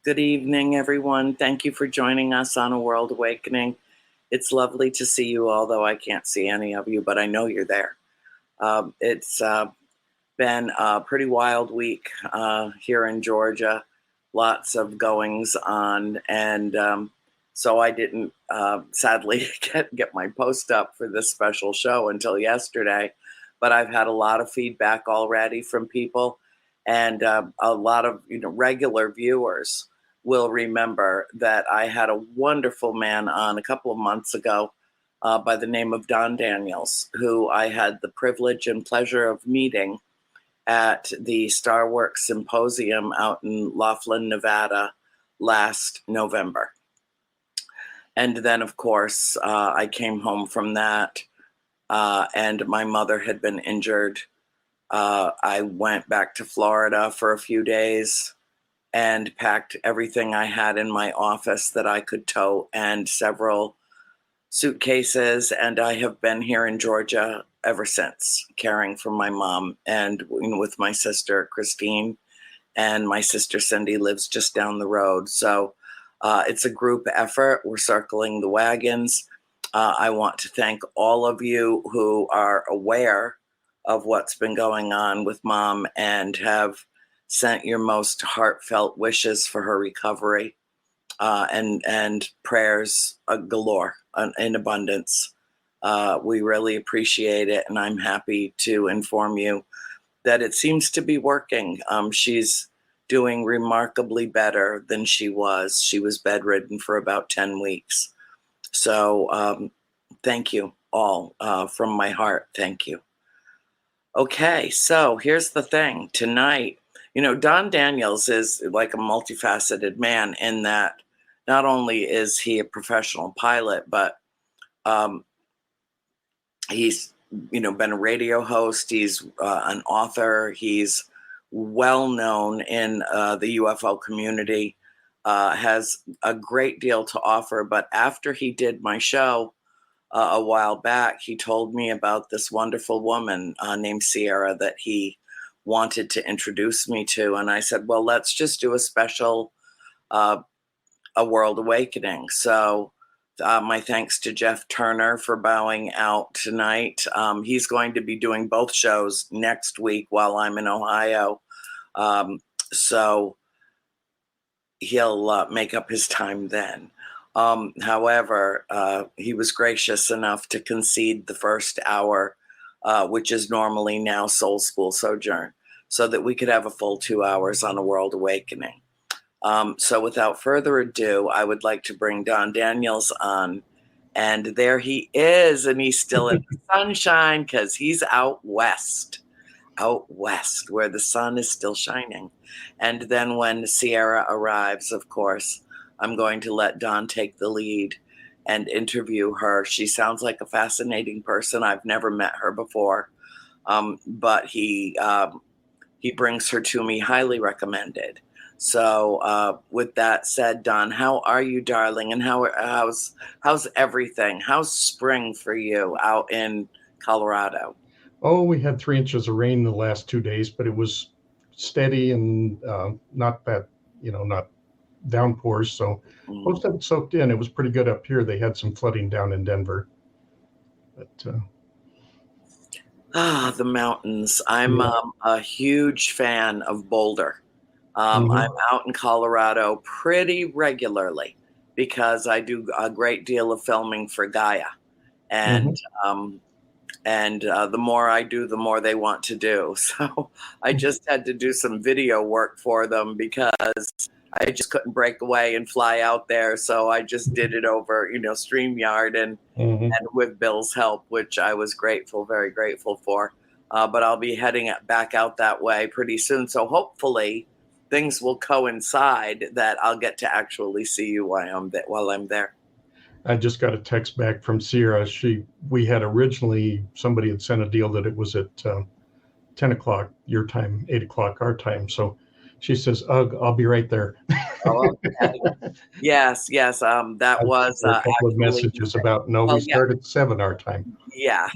Good evening, everyone. Thank you for joining us on A World Awakening. It's lovely to see you, although I can't see any of you, but I know you're there. It's been a pretty wild week here in Georgia. Lots of goings on, and so I didn't sadly get my post up for this special show until yesterday. But I've had a lot of feedback already from people, and a lot of regular viewers will remember that I had a wonderful man on a couple of months ago by the name of Don Daniels, who I had the privilege and pleasure of meeting at the Star Works Symposium out in Laughlin, Nevada last November. And then, of course, I came home from that, and my mother had been injured. I went back to Florida for a few days and packed everything I had in my office that I could tow and several suitcases. And I have been here in Georgia ever since, caring for my mom and with my sister, Christine, and my sister, Cindy, lives just down the road. So it's a group effort. We're circling the wagons. I want to thank all of you who are aware of what's been going on with Mom and have sent your most heartfelt wishes for her recovery and prayers galore in abundance. We really appreciate it, and I'm happy to inform you that it seems to be working. She's doing remarkably better than she was. She was bedridden for about 10 weeks. So thank you all from my heart. Thank you. Okay, so here's the thing. Tonight, Don Daniels is like a multifaceted man in that not only is he a professional pilot, but he's been a radio host. He's an author. He's well known in the UFO community. Has a great deal to offer. But after he did my show a while back, he told me about this wonderful woman named Sierra that he wanted to introduce me to. And I said, well, let's just do a special A World Awakening. So my thanks to Jeff Turner for bowing out tonight. He's going to be doing both shows next week while I'm in Ohio. So he'll make up his time then. However, he was gracious enough to concede the first hour, which is normally now Soul School Sojourn, so that we could have a full 2 hours on A World Awakening. So without further ado, I would like to bring Don Daniels on. And there he is, and he's still in the sunshine because he's out west where the sun is still shining. And then when Sierra arrives, of course, I'm going to let Don take the lead and interview her. She sounds like a fascinating person. I've never met her before, but he brings her to me, highly recommended. So with that said, Don, how are you, darling? And how's everything? How's spring for you out in Colorado? Oh, we had 3 inches of rain the last 2 days, but it was steady and not that, not downpours. So most of it soaked in. It was pretty good up here. They had some flooding down in Denver. But the mountains. I'm a huge fan of Boulder. I'm out in Colorado pretty regularly because I do a great deal of filming for Gaia. And the more I do, the more they want to do. So I just had to do some video work for them because I just couldn't break away and fly out there. So I just did it over, StreamYard and with Bill's help, which I was grateful, very grateful for. But I'll be heading back out that way pretty soon. So hopefully things will coincide that I'll get to actually see you while I'm there. I just got a text back from Sierra. We had originally, somebody had sent a deal that it was at 10 o'clock your time, 8 o'clock our time. So she says, "Ugh, I'll be right there." Oh, okay. Yes. That was a couple of messages about we start at 7 our time. Yeah,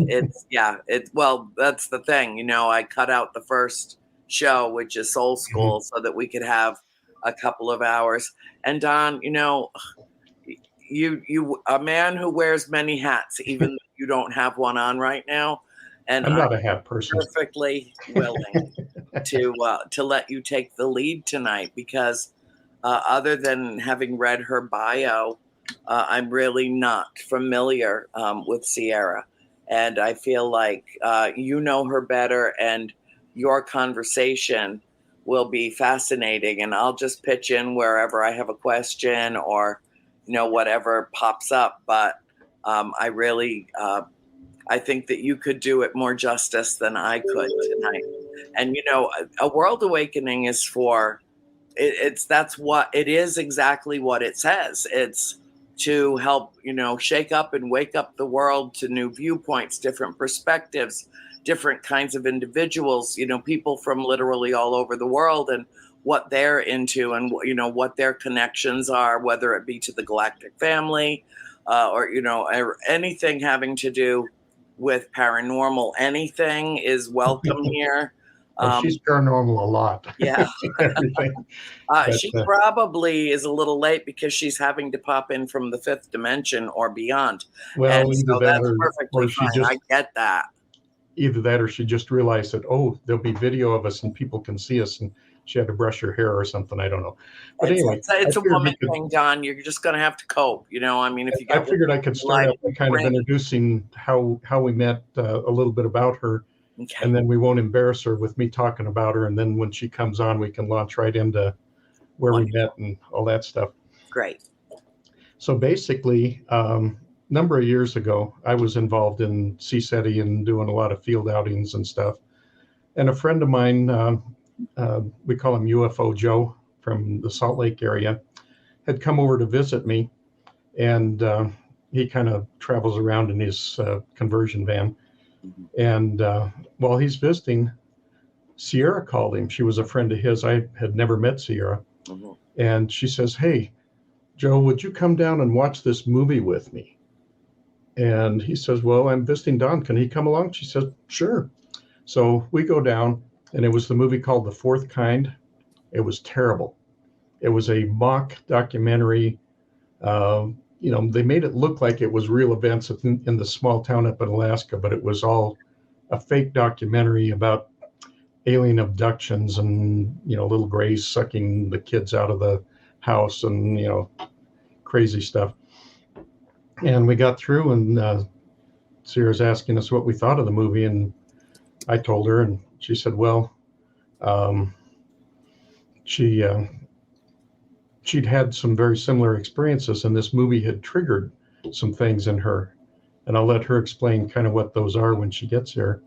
well, that's the thing. I cut out the first show, which is Soul School, so that we could have a couple of hours. And Don, you a man who wears many hats, even though you don't have one on right now. And I'm I'm not a hat person. perfectly willing to let you take the lead tonight, because other than having read her bio, I'm really not familiar with Sierra, and I feel like you know her better, and your conversation will be fascinating. And I'll just pitch in wherever I have a question or whatever pops up. But I really I think that you could do it more justice than I could tonight. And a world awakening is for that's what it is, exactly what it says. It's to help shake up and wake up the world to new viewpoints, different perspectives, different kinds of individuals, people from literally all over the world, and what they're into, and what their connections are, whether it be to the galactic family, or anything having to do with paranormal. Anything is welcome here. Oh, she's paranormal a lot. Yeah. Everything. She probably is a little late because she's having to pop in from the fifth dimension or beyond. Well, And either so that that's perfectly or she fine. I get that. Either that or she just realized that, oh, there'll be video of us and people can see us, and she had to brush her hair or something. I don't know. But anyway, it's a woman thing, Don. You're just going to have to cope. I mean, if you I figured I could start out by kind of introducing how we met, a little bit about her. Okay. And then we won't embarrass her with me talking about her. And then when she comes on, we can launch right into where we met and all that stuff. Great. So basically, number of years ago, I was involved in CSETI and doing a lot of field outings and stuff. And a friend of mine, we call him UFO Joe from the Salt Lake area, had come over to visit me. And he kind of travels around in his conversion van. And while he's visiting, Sierra called him. She was a friend of his. I had never met Sierra. Mm-hmm. And she says, "Hey, Joe, would you come down and watch this movie with me?" And he says, "Well, I'm visiting Don. Can he come along?" She says, "Sure." So we go down, and it was the movie called The Fourth Kind. It was terrible. It was a mock documentary. They made it look like it was real events in the small town up in Alaska, but it was all a fake documentary about alien abductions and, little grays sucking the kids out of the house and, crazy stuff. And we got through, and Sierra's asking us what we thought of the movie. And I told her, and she said, well, she'd had some very similar experiences, and this movie had triggered some things in her. And I'll let her explain kind of what those are when she gets here.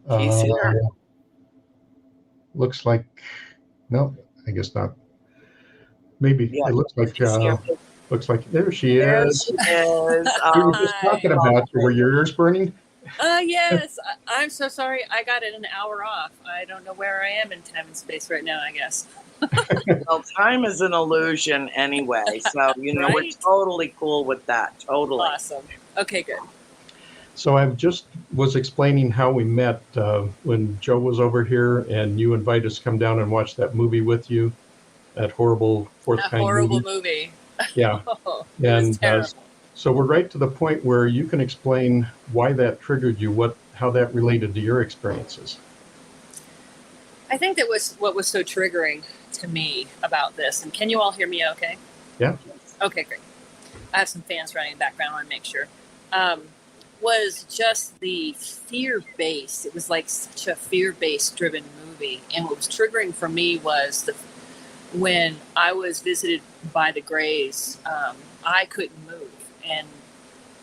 She's here. Looks like, no, I guess not. Maybe it looks like there she is. She is. We were just talking about you. Were your ears burning? Yes. I'm so sorry. I got it an hour off. I don't know where I am in time and space right now, I guess. Well, time is an illusion anyway. So, right? We're totally cool with that. Totally. Awesome. Okay, good. So I just was explaining how we met when Joe was over here, and you invited us to come down and watch that movie with you, that horrible Fourth Kind movie. Yeah. And so we're right to the point where you can explain why that triggered you, how that related to your experiences. I think that was what was so triggering to me about this. And can you all hear me okay? Yeah. Okay, great. I have some fans running in the background. I want to make sure. Was just the fear-based. It was like such a fear-based driven movie. And what was triggering for me was when I was visited by the Greys, I couldn't move. And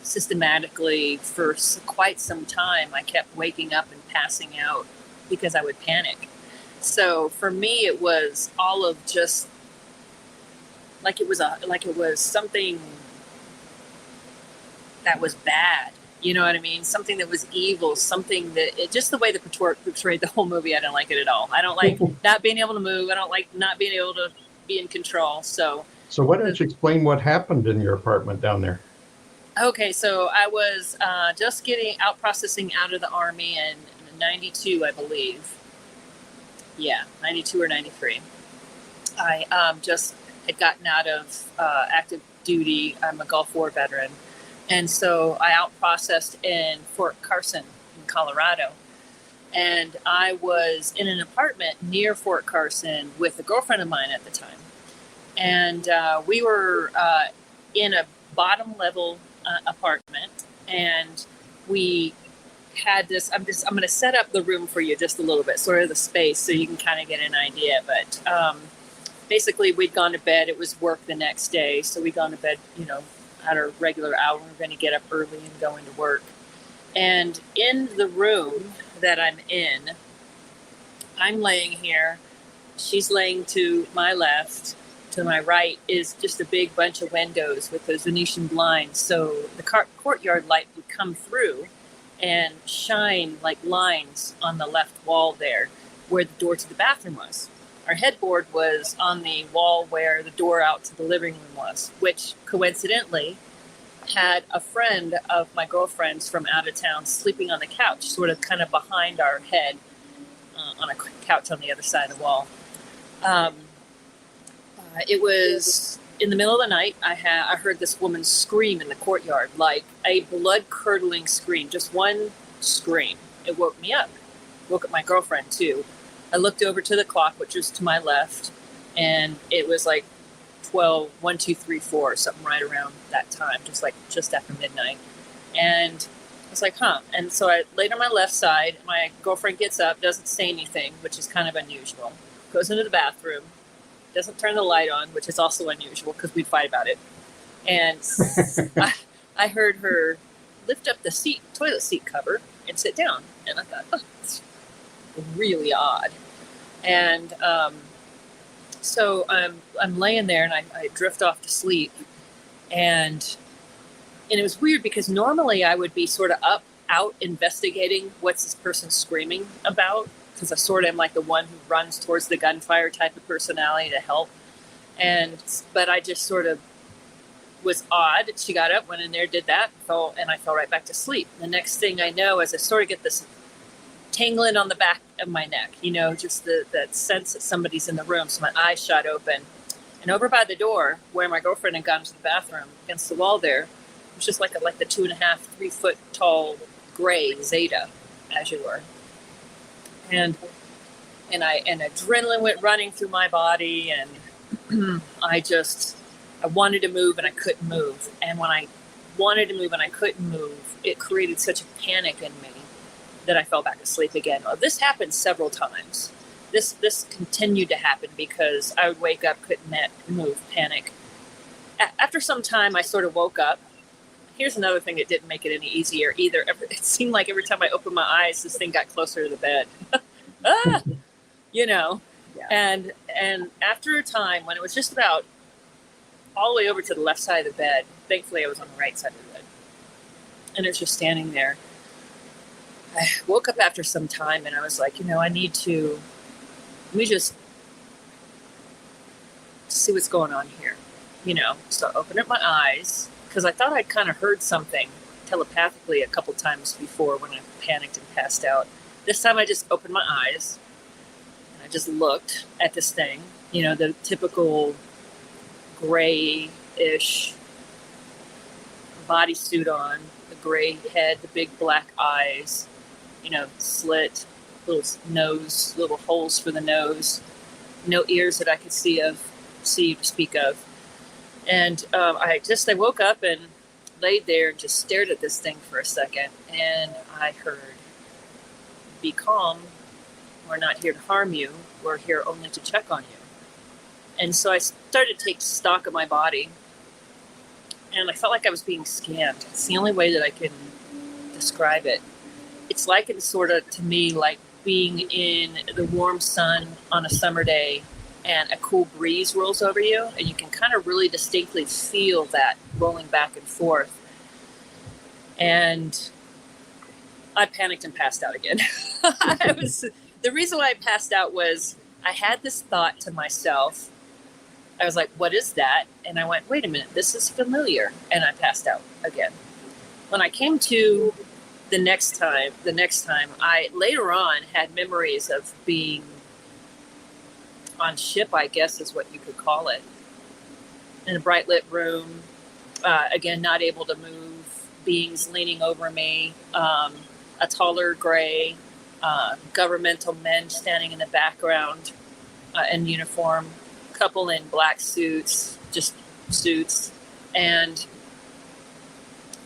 systematically for quite some time, I kept waking up and passing out because I would panic. So for me, it was all of just like it was something that was bad. You know what I mean? Something that was evil, something that just the way the portrayed the whole movie, I didn't like it at all. I don't like not being able to move. I don't like not being able to be in control. So why don't you explain what happened in your apartment down there? Okay, so I was just getting out processing out of the Army in 92, I believe. Yeah, 92 or 93. I just had gotten out of active duty. I'm a Gulf War veteran. And so I out-processed in Fort Carson in Colorado. And I was in an apartment near Fort Carson with a girlfriend of mine at the time. And we were in a bottom level apartment. And we had this, I'm going to set up the room for you just a little bit, sort of the space, so you can kind of get an idea. But basically, we'd gone to bed. It was work the next day. So we'd gone to bed, at our regular hour. We were going to get up early and go into work. And in the room that I'm in, I'm laying here. She's laying to my left. To my right is just a big bunch of windows with those Venetian blinds. So the courtyard light would come through and shine like lines on the left wall there where the door to the bathroom was. Our headboard was on the wall where the door out to the living room was, which coincidentally had a friend of my girlfriend's from out of town sleeping on the couch, sort of kind of behind our head on a couch on the other side of the wall. It was in the middle of the night. I heard this woman scream in the courtyard, like a blood-curdling scream, just one scream. It woke me up. Woke up my girlfriend too. I looked over to the clock, which was to my left, and it was like 12, 1, 2, 3, 4, something right around that time, just after midnight. And I was like, huh. And so I laid on my left side. My girlfriend gets up, doesn't say anything, which is kind of unusual. Goes into the bathroom, doesn't turn the light on, which is also unusual because we'd fight about it. And I heard her lift up the toilet seat cover and sit down. And I thought, oh, that's really odd. And so I'm laying there and I drift off to sleep. And it was weird because normally I would be sort of out investigating what's this person screaming about, because I sort of am like the one who runs towards the gunfire type of personality to help. But I just sort of was odd. She got up, went in there, did that, and I fell right back to sleep. The next thing I know is I sort of get this tingling on the back of my neck, just that sense that somebody's in the room. So my eyes shot open. And over by the door, where my girlfriend had gone to the bathroom, against the wall there, it was just like the 2.5, 3 foot tall gray Zeta, as you were. And adrenaline went running through my body, and I wanted to move and I couldn't move. And when I wanted to move and I couldn't move, it created such a panic in me that I fell back asleep again. Well, this happened several times. This continued to happen because I would wake up, couldn't move, panic. After some time, I sort of woke up. Here's another thing that didn't make it any easier either. It seemed like every time I opened my eyes, this thing got closer to the bed. Yeah. And after a time when it was just about all the way over to the left side of the bed, thankfully I was on the right side of the bed, and it was just standing there. I woke up after some time and I was like, let me just see what's going on here. So I opened up my eyes, because I thought I'd kind of heard something telepathically a couple times before when I panicked and passed out. This time I just opened my eyes and I just looked at this thing, the typical gray-ish bodysuit on, the gray head, the big black eyes, slit, little nose, little holes for the nose, no ears that I could see to speak of. And I woke up and laid there and just stared at this thing for a second. And I heard, "Be calm. We're not here to harm you. We're here only to check on you." And so I started to take stock of my body. And I felt like I was being scanned. It's the only way that I can describe it. It's likened sort of to me like being in the warm sun on a summer day, and a cool breeze rolls over you, and you can kind of really distinctly feel that rolling back and forth. And I panicked and passed out again. The reason why I passed out was I had this thought to myself. I was like, what is that? And I went, wait a minute, this is familiar. And I passed out again. When I came to the next time, I later on had memories of being on ship, I guess is what you could call it. In a bright lit room, again, not able to move, beings leaning over me, a taller gray, governmental men standing in the background in uniform, couple in black suits, just suits. And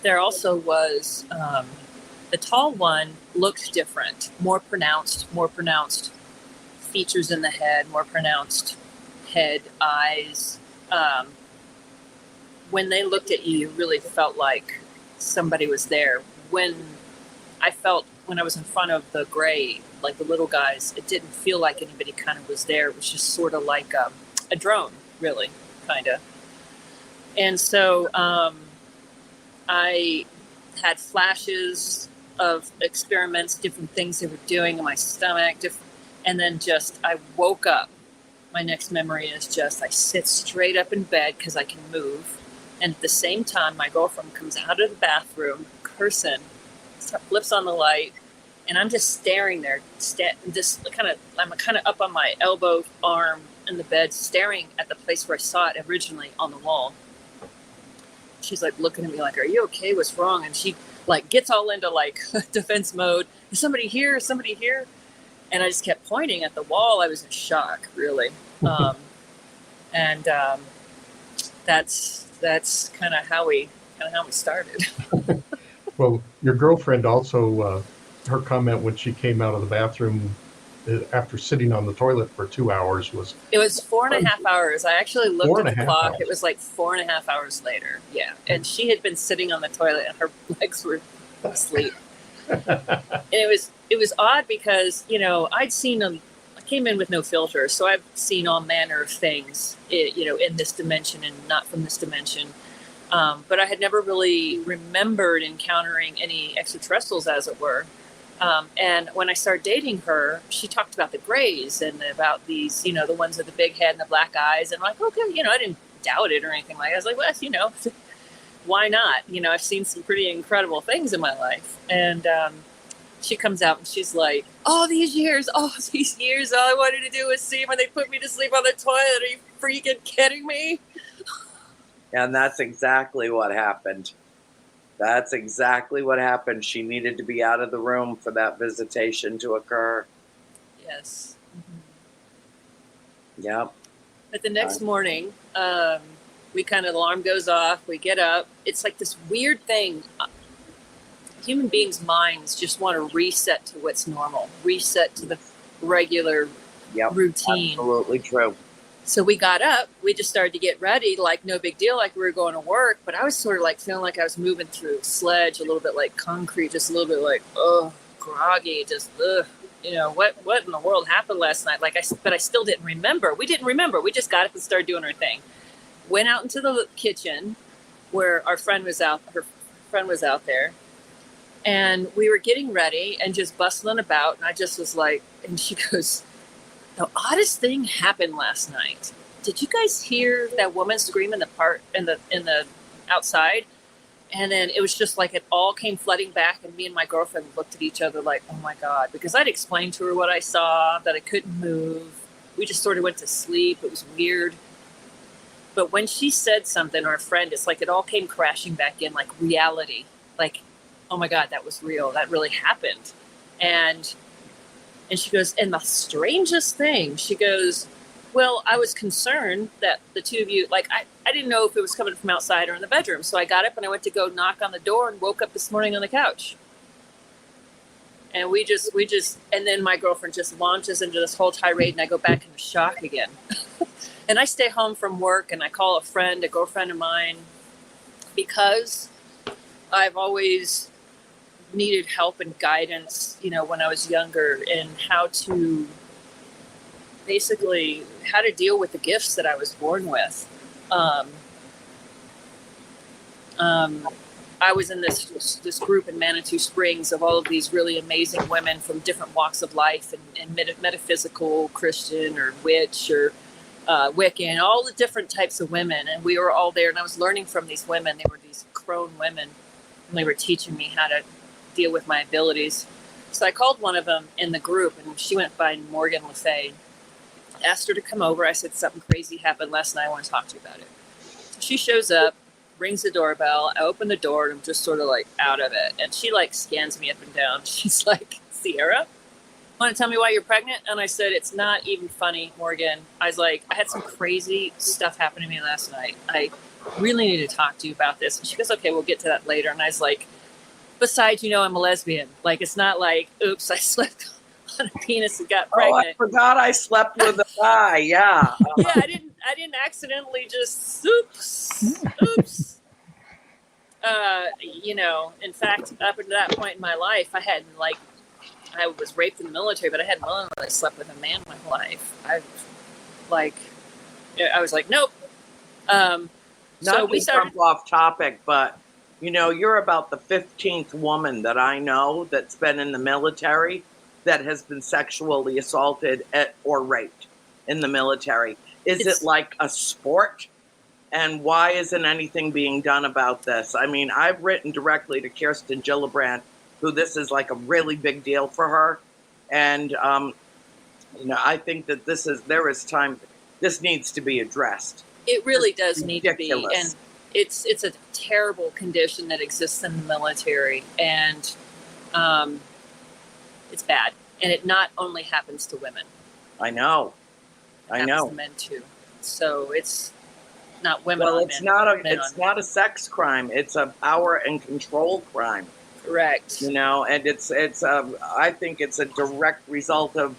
there also was the tall one looked different, more pronounced features in the head, more pronounced head, eyes. When they looked at you, you really felt like somebody was there. When I was in front of the gray, like the little guys, it didn't feel like anybody kind of was there. It was just sort of like a drone, really, kind of. And so I had flashes of experiments, different things they were doing in my stomach, and then just I woke up. My next memory is just I sit straight up in bed because I can move. And at the same time, my girlfriend comes out of the bathroom, cursing, flips on the light, and I'm just staring there, I'm kind of up on my elbow, arm in the bed, staring at the place where I saw it originally on the wall. She's like looking at me like, "Are you okay? What's wrong?" And she like gets all into like defense mode. Is somebody here? Is somebody here? And I just kept pointing at the wall. I was in shock, really. That's kind of how we started. Well, your girlfriend also, her comment when she came out of the bathroom after sitting on the toilet for 2 hours it was 4.5 hours. I actually looked at the clock. Hours. It was like 4.5 hours later. Yeah. And she had been sitting on the toilet and her legs were asleep. And it was odd because, I came in with no filter. So I've seen all manner of things, in this dimension and not from this dimension. But I had never really remembered encountering any extraterrestrials, as it were. And when I started dating her, she talked about the grays and about these, the ones with the big head and the black eyes. And I'm like, okay, I didn't doubt it or anything like that. I was like, well, why not? I've seen some pretty incredible things in my life. And she comes out and she's like, all these years, all I wanted to do was see when they put me to sleep on the toilet. Are you freaking kidding me? And that's exactly what happened. That's exactly what happened. She needed to be out of the room for that visitation to occur. Yes. Mm-hmm. Yep. But the next morning, we the alarm goes off. We get up. It's like this weird thing. Human beings' minds just want to reset to what's normal, reset to the regular routine. Absolutely true. So we got up, we just started to get ready, like no big deal, like we were going to work. But I was sort of like feeling like I was moving through sledge, a little bit like concrete, just a little bit like, groggy, just, what in the world happened last night? But I still didn't remember. We didn't remember. We just got up and started doing our thing. Went out into the kitchen where her friend was out there. And we were getting ready and just bustling about. And I just was like, and she goes, the oddest thing happened last night. Did you guys hear that woman scream in the outside? And then it was just like it all came flooding back, and me and my girlfriend looked at each other like, oh my God, because I'd explained to her what I saw, that I couldn't move. We just sort of went to sleep. It was weird. But when she said something, our friend, it's like it all came crashing back in, like reality. Like, oh my God, that was real. That really happened. And she goes, and the strangest thing, she goes, well, I was concerned that the two of you, like, I didn't know if it was coming from outside or in the bedroom. So I got up and I went to go knock on the door and woke up this morning on the couch. And we just, and then my girlfriend just launches into this whole tirade and I go back into shock again. And I stay home from work and I call a girlfriend of mine, because I've always needed help and guidance, when I was younger, in how to deal with the gifts that I was born with. I was in this group in Manitou Springs of all of these really amazing women from different walks of life, and metaphysical, Christian, or witch, or Wiccan, all the different types of women. And we were all there, and I was learning from these women. They were these crone women, and they were teaching me how to deal with my abilities. So I called one of them in the group, and she went by Morgan Le Fay. Asked her to come over. I said, something crazy happened last night. I want to talk to you about it. So she shows up, rings the doorbell. I open the door and I'm just sort of like out of it. And she like scans me up and down. She's like, Sierra, want to tell me why you're pregnant? And I said, it's not even funny, Morgan. I was like, I had some crazy stuff happen to me last night. I really need to talk to you about this. And she goes, okay, we'll get to that later. And I was like, besides, I'm a lesbian. Like, it's not like, oops, I slept on a penis and got pregnant. Oh, I forgot I slept with a guy. Yeah. Yeah, I didn't accidentally just oops. In fact, up until that point in my life, I was raped in the military, but I hadn't really slept with a man my whole life. I was like, nope. So we started jump off topic, but you're about the 15th woman that I know that's been in the military that has been sexually assaulted or raped in the military. Is it like a sport? And why isn't anything being done about this? I mean, I've written directly to Kirsten Gillibrand, who this is like a really big deal for her. And, I think that there is time, this needs to be addressed. It really does need to be. Ridiculous. And it's a terrible condition that exists in the military. And, it's bad. And it not only happens to women. I know. It happens to men too. So it's not women. Well, on it's men, it's not a sex crime. It's a power and control crime. Correct. And I think it's a direct result of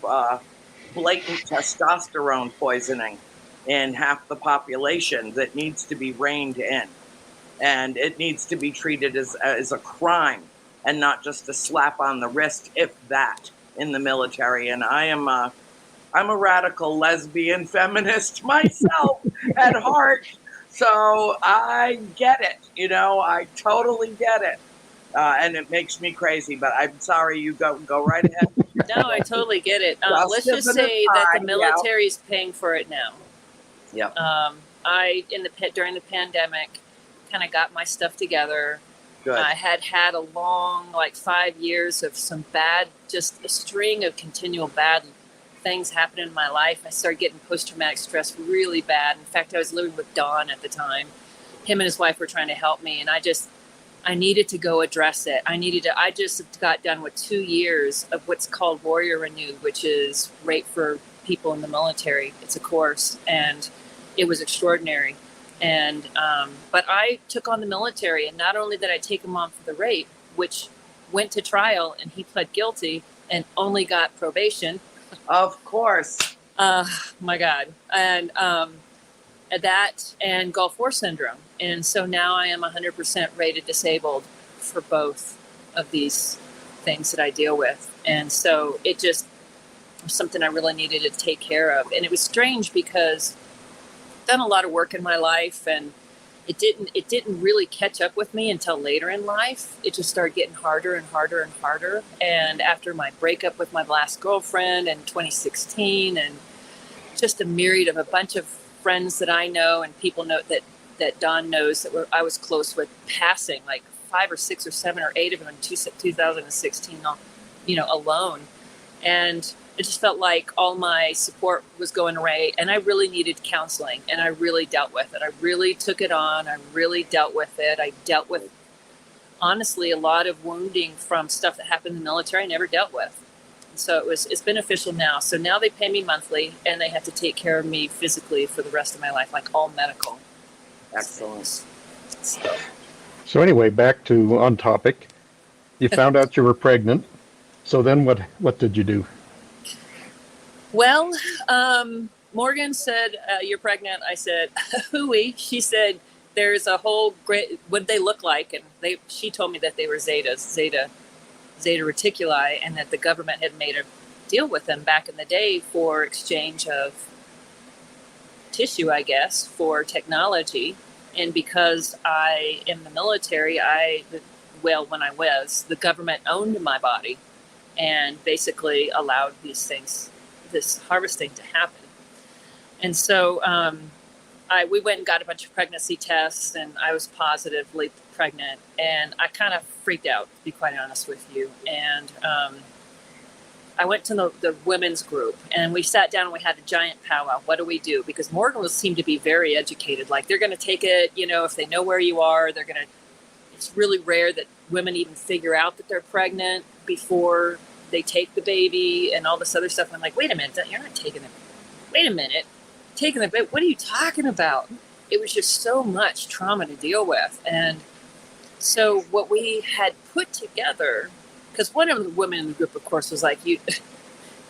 blatant testosterone poisoning in half the population that needs to be reined in, and it needs to be treated as a crime and not just a slap on the wrist, if that, in the military. And I'm a radical lesbian feminist myself at heart, so I get it. I totally get it, and it makes me crazy. But I'm sorry, you go right ahead. No, I totally get it. Let's just say that the military is paying for it now. Yeah. During the pandemic, kind of got my stuff together. Good. I had a long, 5 years of some bad, just a string of continual bad things happening in my life. I started getting post-traumatic stress really bad. In fact, I was living with Don at the time. Him and his wife were trying to help me, and I needed to go address it. I just got done with 2 years of what's called Warrior Renewed, which is rape for people in the military. It's a course, and it was extraordinary. And but I took on the military, and not only did I take him on for the rape, which went to trial, and he pled guilty and only got probation. Of course. My God. And that and Gulf War syndrome. And so now I am 100% rated disabled for both of these things that I deal with. And so it just was something I really needed to take care of. And it was strange because I've done a lot of work in my life, and it didn't really catch up with me until later in life. It just started getting harder and harder and harder. And after my breakup with my last girlfriend in 2016, and just a myriad of a bunch of friends that I know and people know that Don knows that I was close with passing, like 5 or 6 or 7 or 8 of them in 2016, alone. And it just felt like all my support was going away, and I really needed counseling, and I really dealt with it. I really took it on. I really dealt with it. I dealt with, honestly, a lot of wounding from stuff that happened in the military I never dealt with. And so it's beneficial now. So now they pay me monthly, and they have to take care of me physically for the rest of my life, like all medical. Excellent. So anyway, back to on topic. You found out you were pregnant. So then what did you do? Well, Morgan said, you're pregnant. I said, hooey. She said, there's a whole great, what they look like. And she told me that they were Zeta Reticuli, and that the government had made a deal with them back in the day for exchange of tissue, I guess, for technology. And because I am in the military, when I was, the government owned my body and basically allowed this harvesting to happen. And so we went and got a bunch of pregnancy tests, and I was positively pregnant, and I kind of freaked out, to be quite honest with you. And I went to the women's group, and we sat down and we had a giant powwow. What do we do? Because Morgan seemed to be very educated. Like, they're going to take it, if they know where you are, they're going to, it's really rare that women even figure out that they're pregnant before they take the baby and all this other stuff. And I'm like, wait a minute, you're not taking it. Wait a minute, taking the baby. What are you talking about? It was just so much trauma to deal with. And so what we had put together, because one of the women in the group, of course, was like, I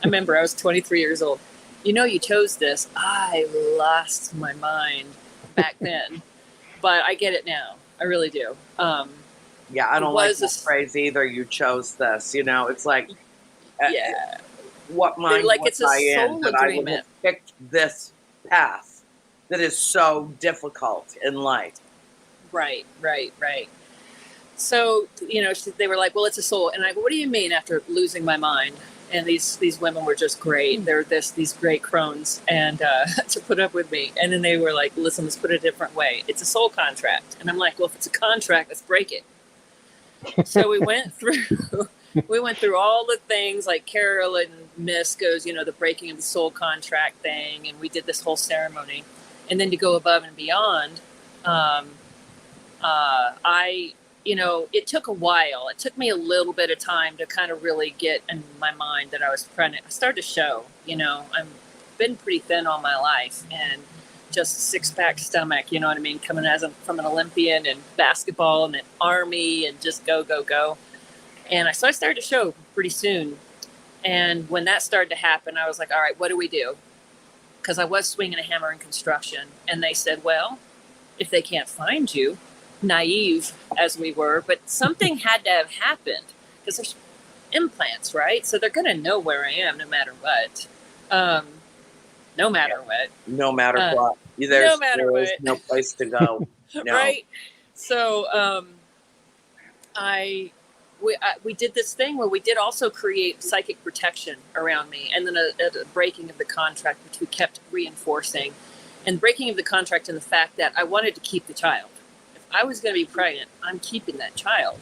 remember I was 23 years old. You chose this. I lost my mind back then, but I get it now. I really do. Yeah, I don't like that phrase either. You chose this. It's like, yeah. What mind like was it's a I in soul that agreement. I would have picked this path that is so difficult in life? Right. So, they were like, well, it's a soul. And I go, what do you mean after losing my mind? And these women were just great. They're these great crones and to put up with me. And then they were like, listen, let's put it a different way. It's a soul contract. And I'm like, well, if it's a contract, let's break it. So we went through all the things like Carol and Miss goes, the breaking of the soul contract thing. And we did this whole ceremony. And then to go above and beyond, it took a while. It took me a little bit of time to kind of really get in my mind that I was pregnant. I started to show, I've been pretty thin all my life and just a 6-pack stomach, you know what I mean? Coming from an Olympian and basketball and then Army and just go. And so I started to show pretty soon. And when that started to happen, I was like, all right, what do we do? Because I was swinging a hammer in construction. And they said, well, if they can't find you, naive as we were, but something had to have happened because there's implants, right? So they're going to know where I am no matter what. No matter what. No matter what. There's no matter what. No place to go. No. Right? So we did this thing where we did also create psychic protection around me, and then a breaking of the contract, which we kept reinforcing, and breaking of the contract and the fact that I wanted to keep the child. If I was going to be pregnant, I'm keeping that child.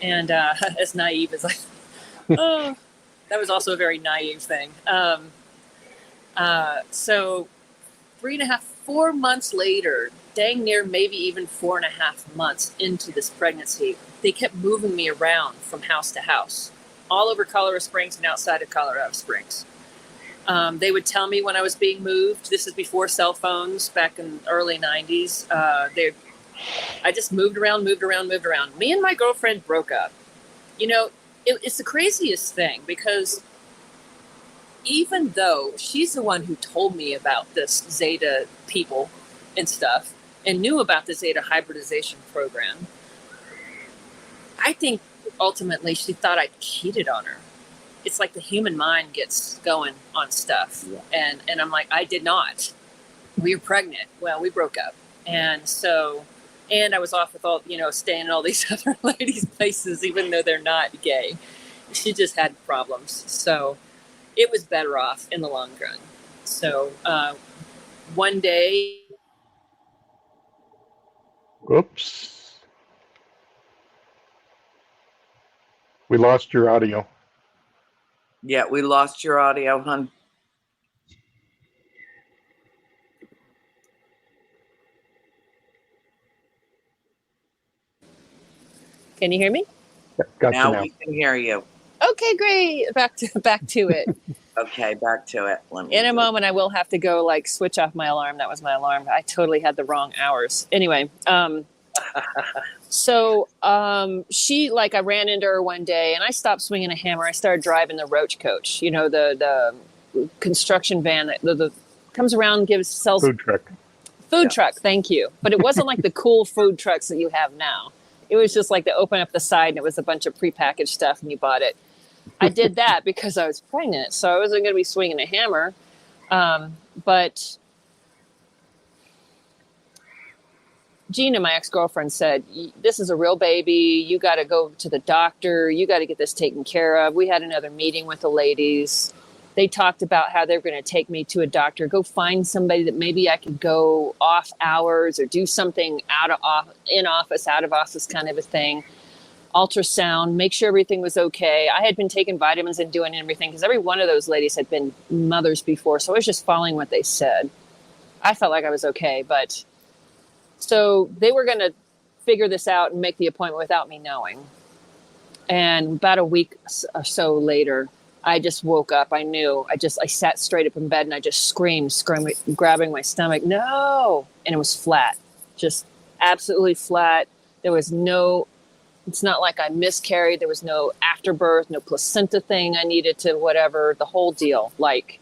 And as naive as that was also a very naive thing. So 4 months later, dang near maybe even 4.5 months into this pregnancy, they kept moving me around from house to house, all over Colorado Springs and outside of Colorado Springs. They would tell me when I was being moved. This is before cell phones, back in the early 90s. I just moved around. Me and my girlfriend broke up. It's the craziest thing because even though she's the one who told me about this Zeta people and stuff and knew about the Zeta hybridization program, I think ultimately she thought I cheated on her. It's like the human mind gets going on stuff. Yeah. And I'm like, I did not. We were pregnant. Well, we broke up. And I was off with all, staying in all these other ladies' places, even though they're not gay. She just had problems. So it was better off in the long run. So one day. Oops. We lost your audio. Yeah, we lost your audio, hon. Can you hear me? Gotcha now we can hear you. Okay, great. Back to it. Okay, back to it. In a moment, I will have to go switch off my alarm. That was my alarm. I totally had the wrong hours. Anyway, so she I ran into her one day, and I stopped swinging a hammer. I started driving the Roach Coach. The construction van that comes around, sells food truck. Food truck. Thank you. But it wasn't like the cool food trucks that you have now. It was just like they open up the side and it was a bunch of prepackaged stuff and you bought it. I did that because I was pregnant, so I wasn't going to be swinging a hammer. But Gina, my ex-girlfriend, said, this is a real baby. You got to go to the doctor. You got to get this taken care of. We had another meeting with the ladies. They talked about how they're going to take me to a doctor, go find somebody that maybe I could go off hours or do something in office, out of office kind of a thing. ultrasound, make sure everything was okay. I had been taking vitamins and doing everything because every one of those ladies had been mothers before. So I was just following what they said. I felt like I was okay. But so they were going to figure this out and make the appointment without me knowing. And about a week or so later, I just woke up. I knew. I sat straight up in bed and I just screamed, grabbing my stomach. No. And it was flat, just absolutely flat. There was no, it's not like I miscarried. There was no afterbirth, no placenta thing I needed to whatever, the whole deal, like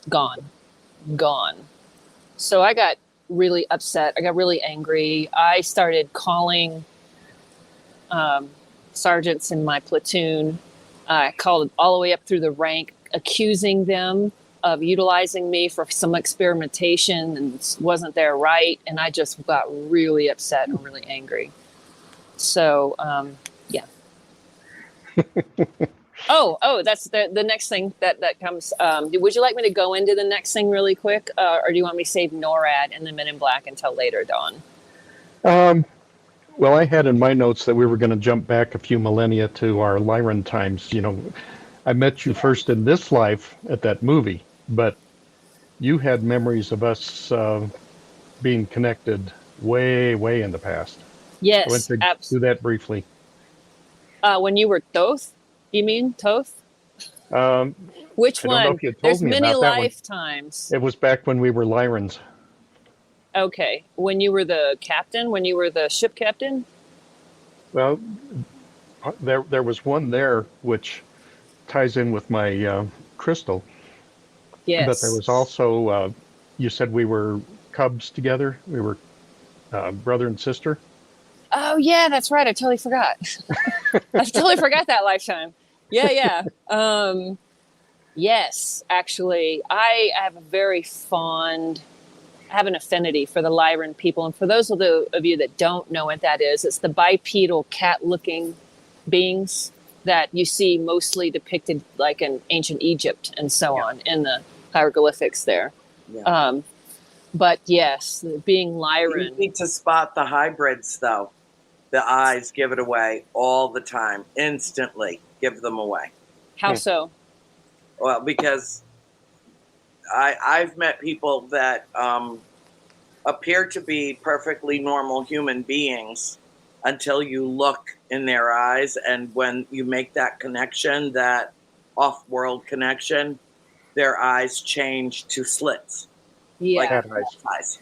gone. So I got really upset. I got really angry. I started calling sergeants in my platoon. I called all the way up through the rank, accusing them of utilizing me for some experimentation and wasn't there right. And I just got really upset and really angry. So, yeah. That's the next thing that comes. Would you like me to go into the next thing really quick? Or do you want me to save NORAD and the Men in Black until later, Dawn? Well, I had in my notes that we were going to jump back a few millennia to our Lyran times. You know, I met you first in this life at that movie, but you had memories of us being connected way, way in the past. Yes, I went to do that briefly. When you were Thoth, you mean Thoth? Which one? I don't know if you told There's me many about that lifetimes. It was back when we were Lyrans. Okay, when you were the captain, when you were the ship captain? Well, there was one there which ties in with my crystal. Yes. But there was also, you said we were cubs together? We were brother and sister? Oh, yeah, that's right. I totally forgot. I totally forgot that lifetime. Yeah. Yes, actually, I have an affinity for the Lyran people. And for those of you that don't know what that is, it's the bipedal cat-looking beings that you see mostly depicted like in ancient Egypt and so on in the hieroglyphics there. Yeah. But yes, being Lyran. You need to spot the hybrids, though. The eyes give it away all the time, instantly give them away. How so? Well, because I've met people that appear to be perfectly normal human beings until you look in their eyes. And when you make that connection, that off-world connection, their eyes change to slits. Yeah. Like eyes.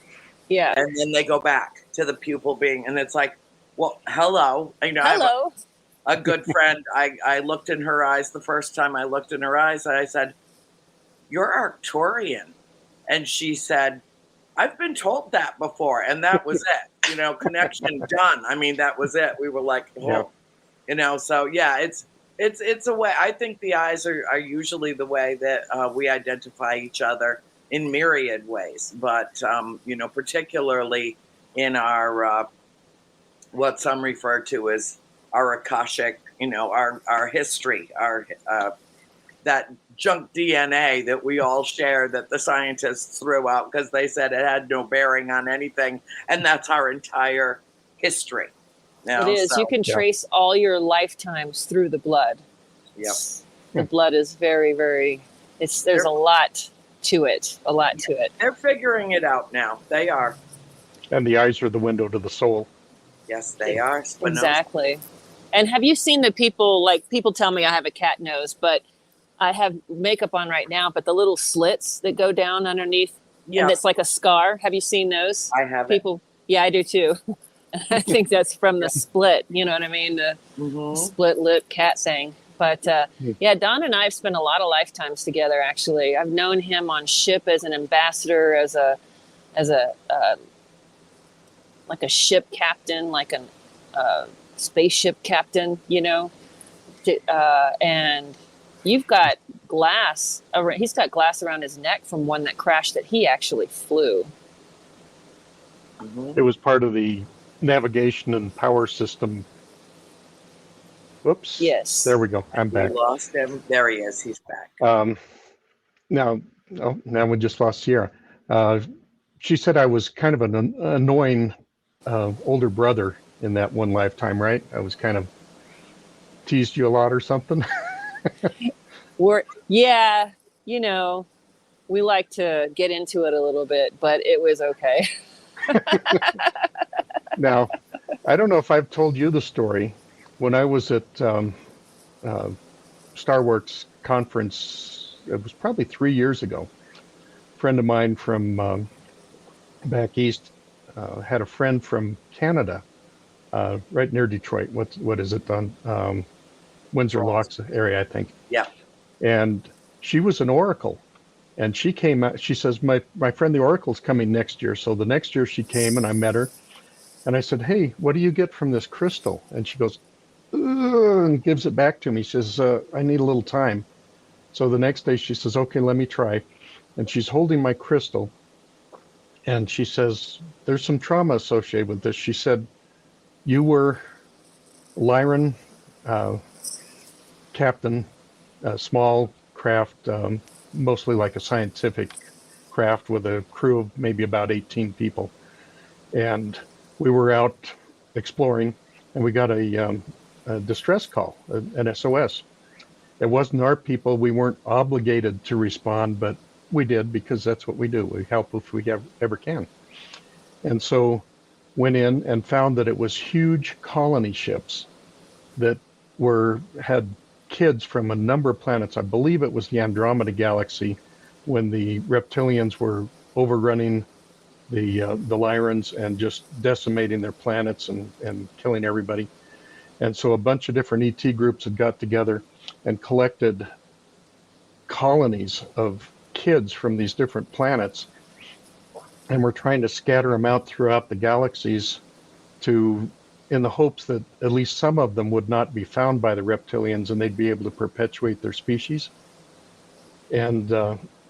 Yeah. And then they go back to the pupil being, and it's like, well, hello. You know, hello. I have a good friend. I looked in her eyes the first time I looked in her eyes, and I said, "You're Arcturian." And she said, "I've been told that before." And that was it, you know, connection done. I mean, that was it. We were like, oh, you know, so yeah, it's a way. I think the eyes are usually the way that we identify each other in myriad ways. But, you know, particularly in our, what some refer to as our Akashic, you know, our history, our that junk DNA that we all share that the scientists threw out because they said it had no bearing on anything. And that's our entire history. You know, it is. So, you can trace all your lifetimes through the blood. Yep. The blood is very, very, there's a lot to it. They're figuring it out now. They are. And the eyes are the window to the soul. Yes, they are. Exactly. And have you seen the people, like people tell me I have a cat nose, but I have makeup on right now, but the little slits that go down underneath, and it's like a scar. Have you seen those? I have. People, yeah, I do too. I think that's from the split. You know what I mean? The split lip cat thing. But yeah, Don and I have spent a lot of lifetimes together. Actually, I've known him on ship as an ambassador, as a like a ship captain, like a spaceship captain. You know, and. You've got glass. He's got glass around his neck from one that crashed that he actually flew. It was part of the navigation and power system. Whoops. Yes. There we go. I'm back. We lost him. There he is. He's back. Now we just lost Sierra. She said I was kind of an annoying older brother in that one lifetime, right? I was kind of teased you a lot or something. Yeah, we like to get into it a little bit, but it was okay. Now, I don't know if I've told you the story. When I was at Star Wars conference, it was probably 3 years ago. A friend of mine from back east had a friend from Canada, right near Detroit. What is it on Windsor Locks area, I think. Yeah. And she was an oracle, and she came out. She says, "My friend the oracle's coming next year." So the next year she came, and I met her, and I said, "Hey, what do you get from this crystal?" And she goes, "Ugh," and gives it back to me. She says, "I need a little time." So the next day she says, "Okay, let me try." And she's holding my crystal, and she says, "There's some trauma associated with this." She said, "You were Lyran captain, a small craft, mostly like a scientific craft with a crew of maybe about 18 people. And we were out exploring, and we got a distress call, an SOS. It wasn't our people. We weren't obligated to respond, but we did because that's what we do. We help if we ever can. And so went in and found that it was huge colony ships that had kids from a number of planets. I believe it was the Andromeda Galaxy when the reptilians were overrunning the Lyrans and just decimating their planets and killing everybody. And so a bunch of different ET groups had got together and collected colonies of kids from these different planets, and were trying to scatter them out throughout the galaxies in the hopes that at least some of them would not be found by the reptilians and they'd be able to perpetuate their species. And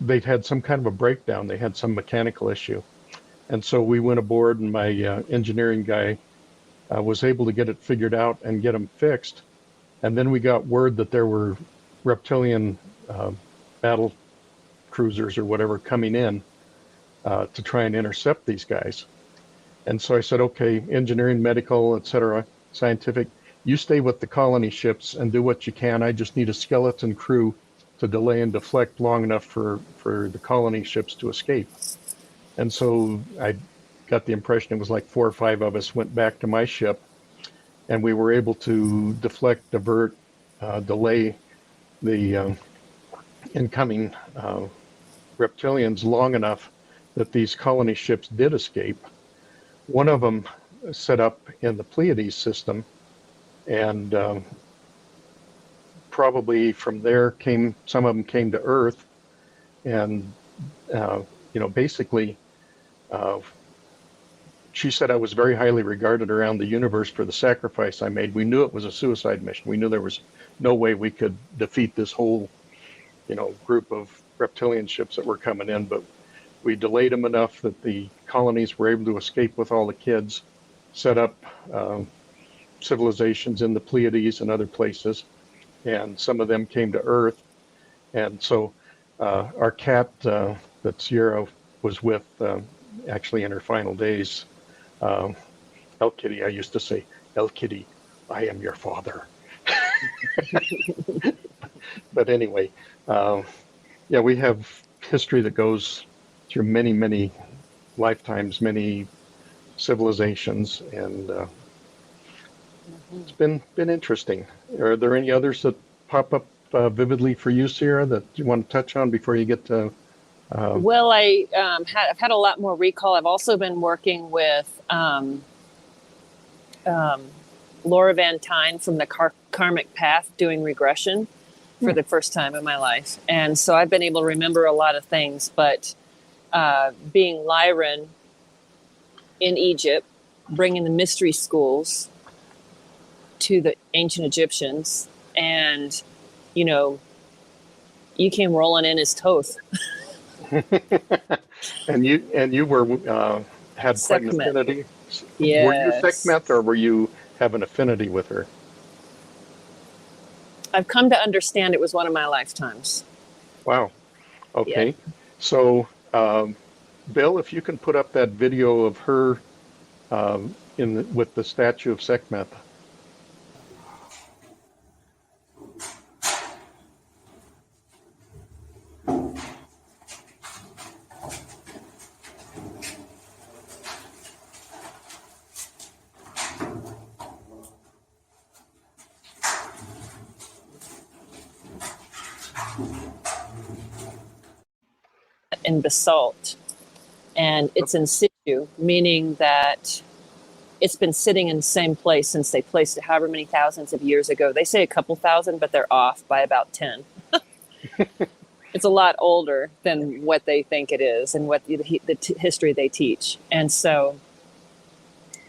they'd had some kind of a breakdown. They had some mechanical issue. And so we went aboard, and my engineering guy was able to get it figured out and get them fixed. And then we got word that there were reptilian battle cruisers or whatever coming in to try and intercept these guys. And so I said, okay, engineering, medical, etc., scientific, you stay with the colony ships and do what you can. I just need a skeleton crew to delay and deflect long enough for the colony ships to escape. And so I got the impression it was like 4 or 5 of us went back to my ship, and we were able to deflect, divert, delay the incoming reptilians long enough that these colony ships did escape. One of them set up in the Pleiades system, and probably from there some of them came to Earth, and basically she said I was very highly regarded around the universe for the sacrifice I made. We knew it was a suicide mission. We knew there was no way we could defeat this whole group of reptilian ships that were coming in, but we delayed them enough that the colonies were able to escape with all the kids, set up civilizations in the Pleiades and other places, and some of them came to Earth. And so our cat that Sierra was with, actually in her final days, El Kitty, I used to say, El Kitty, I am your father. But anyway, we have history that goes through many, many lifetimes, many civilizations, and it's been interesting. Are there any others that pop up vividly for you, Sierra, that you want to touch on before you get to? Well, I've had a lot more recall. I've also been working with Laura Van Tyne from the Karmic Path doing regression for the first time in my life. And so I've been able to remember a lot of things, but being Lyran in Egypt, bringing the mystery schools to the ancient Egyptians, and, you came rolling in as Toth. and you were had quite an affinity. Yes. Were you Sekhmet, or were you have an affinity with her? I've come to understand it was one of my lifetimes. Wow. Okay. Yeah. So, Bill, if you can put up that video of her with the statue of Sekhmet. In basalt, and it's in situ, meaning that it's been sitting in the same place since they placed it however many thousands of years ago. They say a couple thousand, but they're off by about 10. It's a lot older than what they think it is and what the history they teach. And so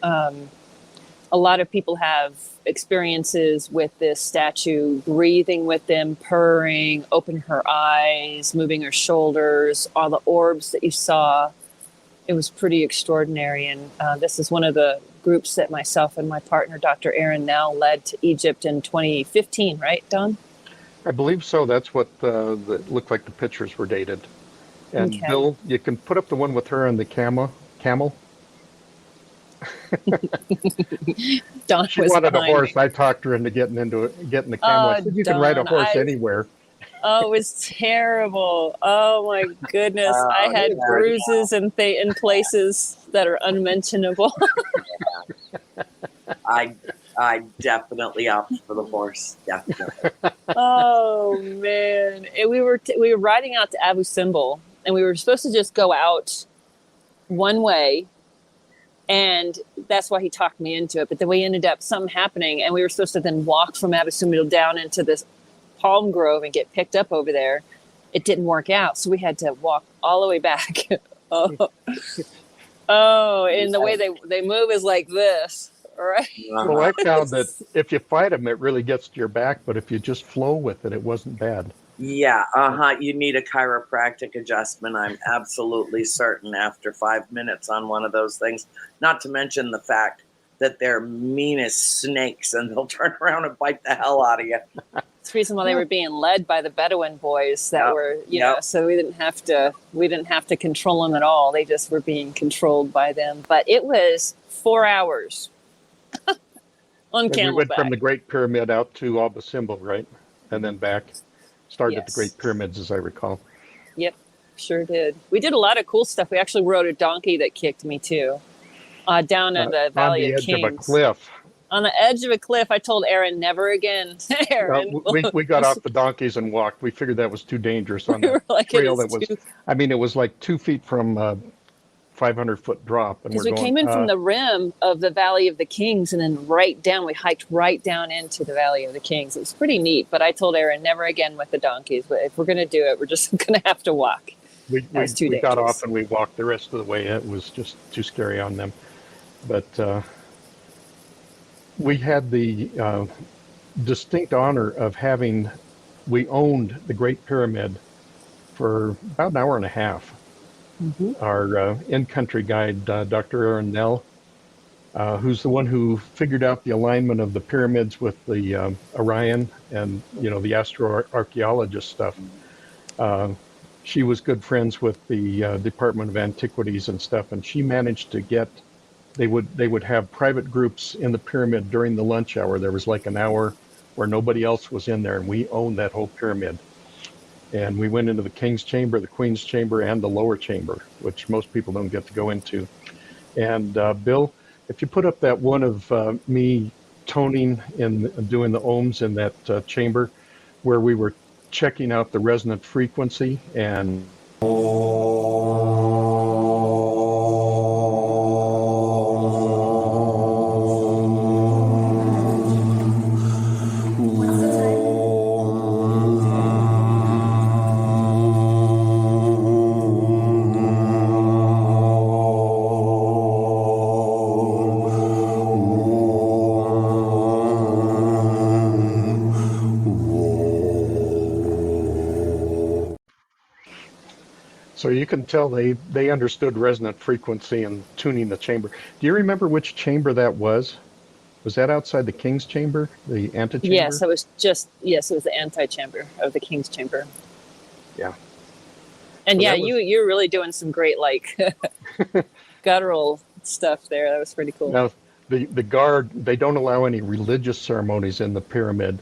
a lot of people have experiences with this statue, breathing with them, purring, open her eyes, moving her shoulders, all the orbs that you saw. It was pretty extraordinary. And this is one of the groups that myself and my partner, Dr. Aaron Nell, led to Egypt in 2015, right, Don? I believe so. That's what looked like the pictures were dated. And Okay. Bill, you can put up the one with her and the camel. Don She was wanted a behind horse. me. I talked her into getting the camel. I said, you can ride a Don, horse anywhere. Oh, it was terrible. Oh my goodness. I had yeah. bruises in places that are unmentionable. I definitely opt for the horse. Definitely. Oh man. And we were riding out to Abu Simbel, and we were supposed to just go out one way, and that's why he talked me into it. But then we ended up something happening, and we were supposed to then walk from Abu Simbel down into this palm grove and get picked up over there. It didn't work out, so we had to walk all the way back. And the way they move is like this, right? Well, I found that if you fight them, it really gets to your back, but if you just flow with it, it wasn't bad. Yeah, you need a chiropractic adjustment. I'm absolutely certain after 5 minutes on one of those things. Not to mention the fact that they're mean as snakes, and they'll turn around and bite the hell out of you. It's the reason why they were being led by the Bedouin boys that were, so we didn't have to control them at all. They just were being controlled by them. But it was 4 hours on And we camelback. went from the Great Pyramid out to Abu Simbel, right? And then back. Started at the Yes. Great Pyramids, as I recall. Yep, sure did. We did a lot of cool stuff. We actually rode a donkey that kicked me too, down in the Valley on the of edge Kings. of a cliff. On the edge of a cliff. I told Aaron, never again. Aaron. We got off the donkeys and walked. We figured that was too dangerous on We the were like, trail. it is too. It was like 2 feet from 500-foot drop. And Because we're we going, came in from the rim of the Valley of the Kings and then right down, we hiked right down into the Valley of the Kings. It was pretty neat, but I told Aaron, never again with the donkeys. If we're going to do it, we're just going to have to walk. we too got dangerous. off and we walked the rest of the way. It was just too scary on them. But we had the distinct honor of we owned the Great Pyramid for about an hour and a half. Mm-hmm. Our in-country guide, Dr. Aaron Nell, who's the one who figured out the alignment of the pyramids with the Orion and, the astroarchaeologist stuff. She was good friends with the Department of Antiquities and stuff, and she managed to get, they would have private groups in the pyramid during the lunch hour. There was like an hour where nobody else was in there, and we owned that whole pyramid. And we went into the King's Chamber, the Queen's Chamber, and the lower chamber, which most people don't get to go into. And Bill, if you put up that one of me toning and doing the ohms in that chamber, where we were checking out the resonant frequency and so you can tell they understood resonant frequency and tuning the chamber. Do you remember which chamber that was? Was that outside the King's Chamber, the antechamber? Yes, it was the antechamber of the King's Chamber. Yeah. And So you're really doing some great guttural stuff there. That was pretty cool. Now, the guard, they don't allow any religious ceremonies in the pyramid.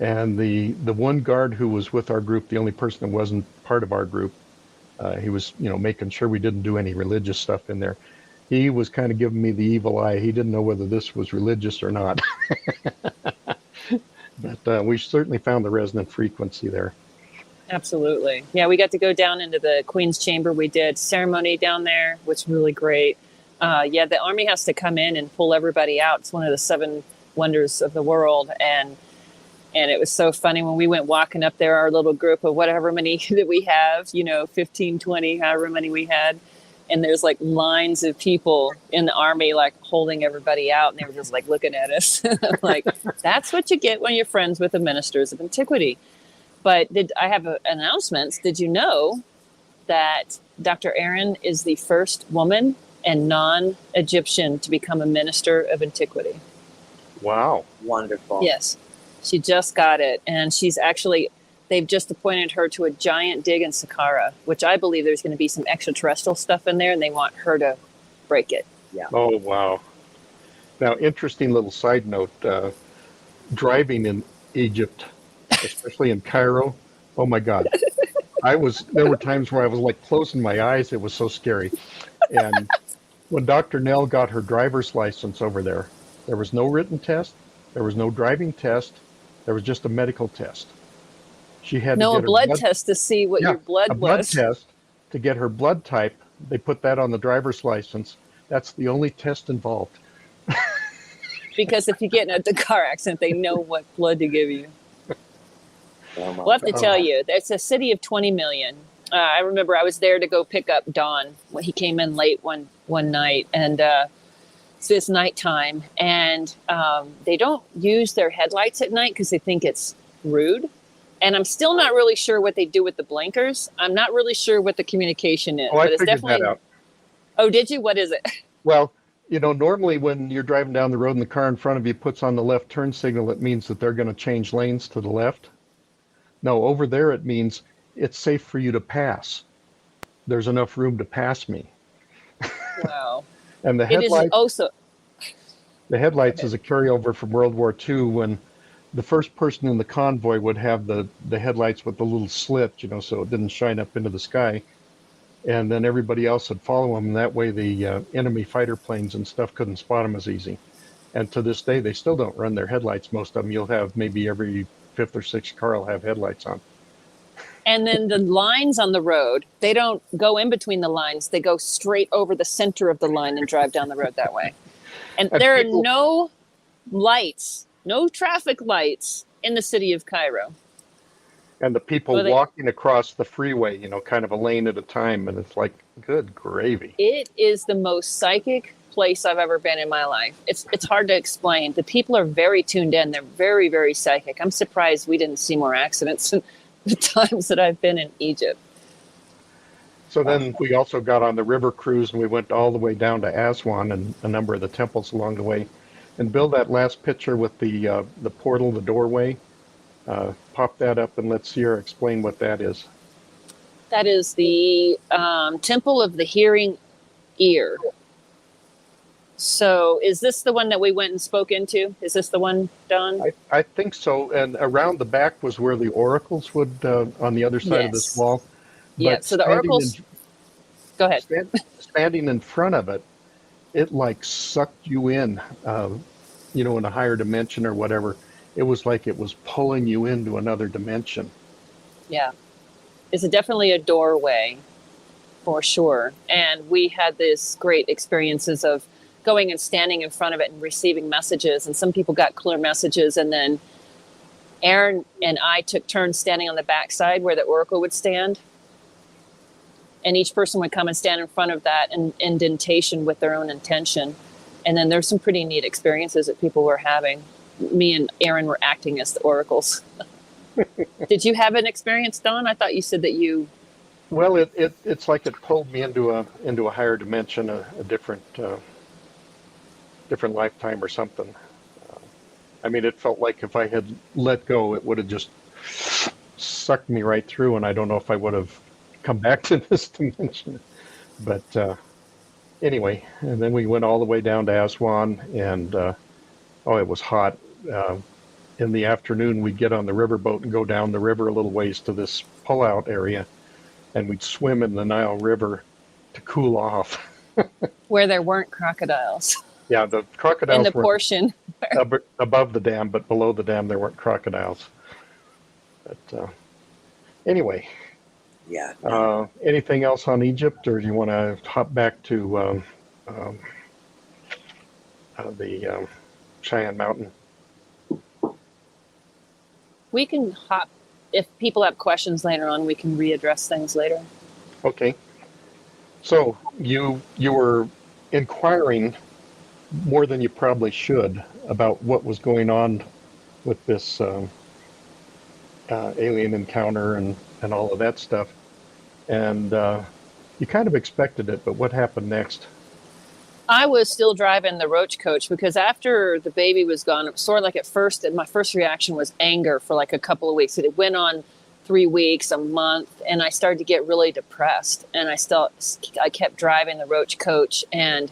And the one guard who was with our group, the only person that wasn't part of our group, he was, making sure we didn't do any religious stuff in there. He was kind of giving me the evil eye. He didn't know whether this was religious or not. But we certainly found the resonant frequency there. Absolutely. Yeah, we got to go down into the Queen's Chamber. We did ceremony down there, which was really great. Yeah, the Army has to come in and pull everybody out. It's one of the 7 wonders of the world. And it was so funny when we went walking up there, our little group of whatever many that we have, 15, 20, however many we had. And there's like lines of people in the Army, like holding everybody out. And they were just like looking at us. Like, that's what you get when you're friends with the ministers of antiquity. But I have announcements. Did you know that Dr. Erin is the first woman and non-Egyptian to become a minister of antiquity? Wow. Wonderful. Yes. She just got it. And they've just appointed her to a giant dig in Saqqara, which I believe there's going to be some extraterrestrial stuff in there, and they want her to break it. Yeah. Oh, wow. Now, interesting little side note, driving in Egypt, especially in Cairo, oh my God. There were times where I was like closing my eyes. It was so scary. And when Dr. Nell got her driver's license over there was no written test. There was no driving test. There was just a medical test. She had a blood test to see what your blood was. Blood test to get her blood type. They put that on the driver's license. That's the only test involved. Because if you get in a car accident, they know what blood to give you. We'll have to tell you, it's a city of 20 million. I remember I was there to go pick up Don when he came in late one night, and it's nighttime, and they don't use their headlights at night because they think it's rude. And I'm still not really sure what they do with the blinkers. I'm not really sure what the communication is. Oh, I figured that out. Oh, did you? What is it? Well, normally when you're driving down the road and the car in front of you puts on the left turn signal, it means that they're going to change lanes to the left. No, over there it means it's safe for you to pass. There's enough room to pass me. Wow. And the headlights is a carryover from World War II, when the first person in the convoy would have the headlights with the little slit, so it didn't shine up into the sky. And then everybody else would follow them. And that way the enemy fighter planes and stuff couldn't spot them as easy. And to this day, they still don't run their headlights. Most of them, you'll have maybe every 5th or 6th car will have headlights on. And then the lines on the road, they don't go in between the lines. They go straight over the center of the line and drive down the road that way. And there are no lights, no traffic lights in the city of Cairo. And the people walking across the freeway, kind of a lane at a time. And it's like, good gravy. It is the most psychic place I've ever been in my life. It's hard to explain. The people are very tuned in. They're very, very psychic. I'm surprised we didn't see more accidents in the times that I've been in Egypt. So then we also got on the river cruise, and we went all the way down to Aswan and a number of the temples along the way. And Bill, that last picture with the portal, the doorway, pop that up and let Sierra explain what that is. That is the Temple of the Hearing Ear. So is this the one that we went and spoke into? Is this the one, Don? I think so. And around the back was where the oracles would, on the other side of this wall. Yeah, so the oracles... Go ahead. Standing in front of it, it like sucked you in, in a higher dimension or whatever. It was like it was pulling you into another dimension. Yeah. It's definitely a doorway, for sure. And we had this great experiences of going and standing in front of it and receiving messages. And some people got clear messages. And then Aaron and I took turns standing on the backside where the oracle would stand. And each person would come and stand in front of that indentation with their own intention. And then there's some pretty neat experiences that people were having. Me and Aaron were acting as the oracles. Did you have an experience, Don? I thought you said that you... Well, it's like it pulled me into a higher dimension, a different lifetime or something. It felt like if I had let go, it would have just sucked me right through, and I don't know if I would have come back to this dimension. But anyway, and then we went all the way down to Aswan, and it was hot. In the afternoon, we'd get on the riverboat and go down the river a little ways to this pullout area, and we'd swim in the Nile River to cool off. Where there weren't crocodiles Yeah, the in crocodiles the were portion. above the dam, but below the dam there weren't crocodiles. But anyway, Yeah. anything else on Egypt, or do you want to hop back to the Cheyenne Mountain? We can hop. If people have questions later on, we can readdress things later. Okay. So you were inquiring more than you probably should about what was going on with this alien encounter and all of that stuff, and you kind of expected it, but what happened next? I was still driving the roach coach because after the baby was gone, it was sort of like at first, my first reaction was anger for like a couple of weeks. It went on 3 weeks, a month, and I started to get really depressed. And I kept driving the roach coach, and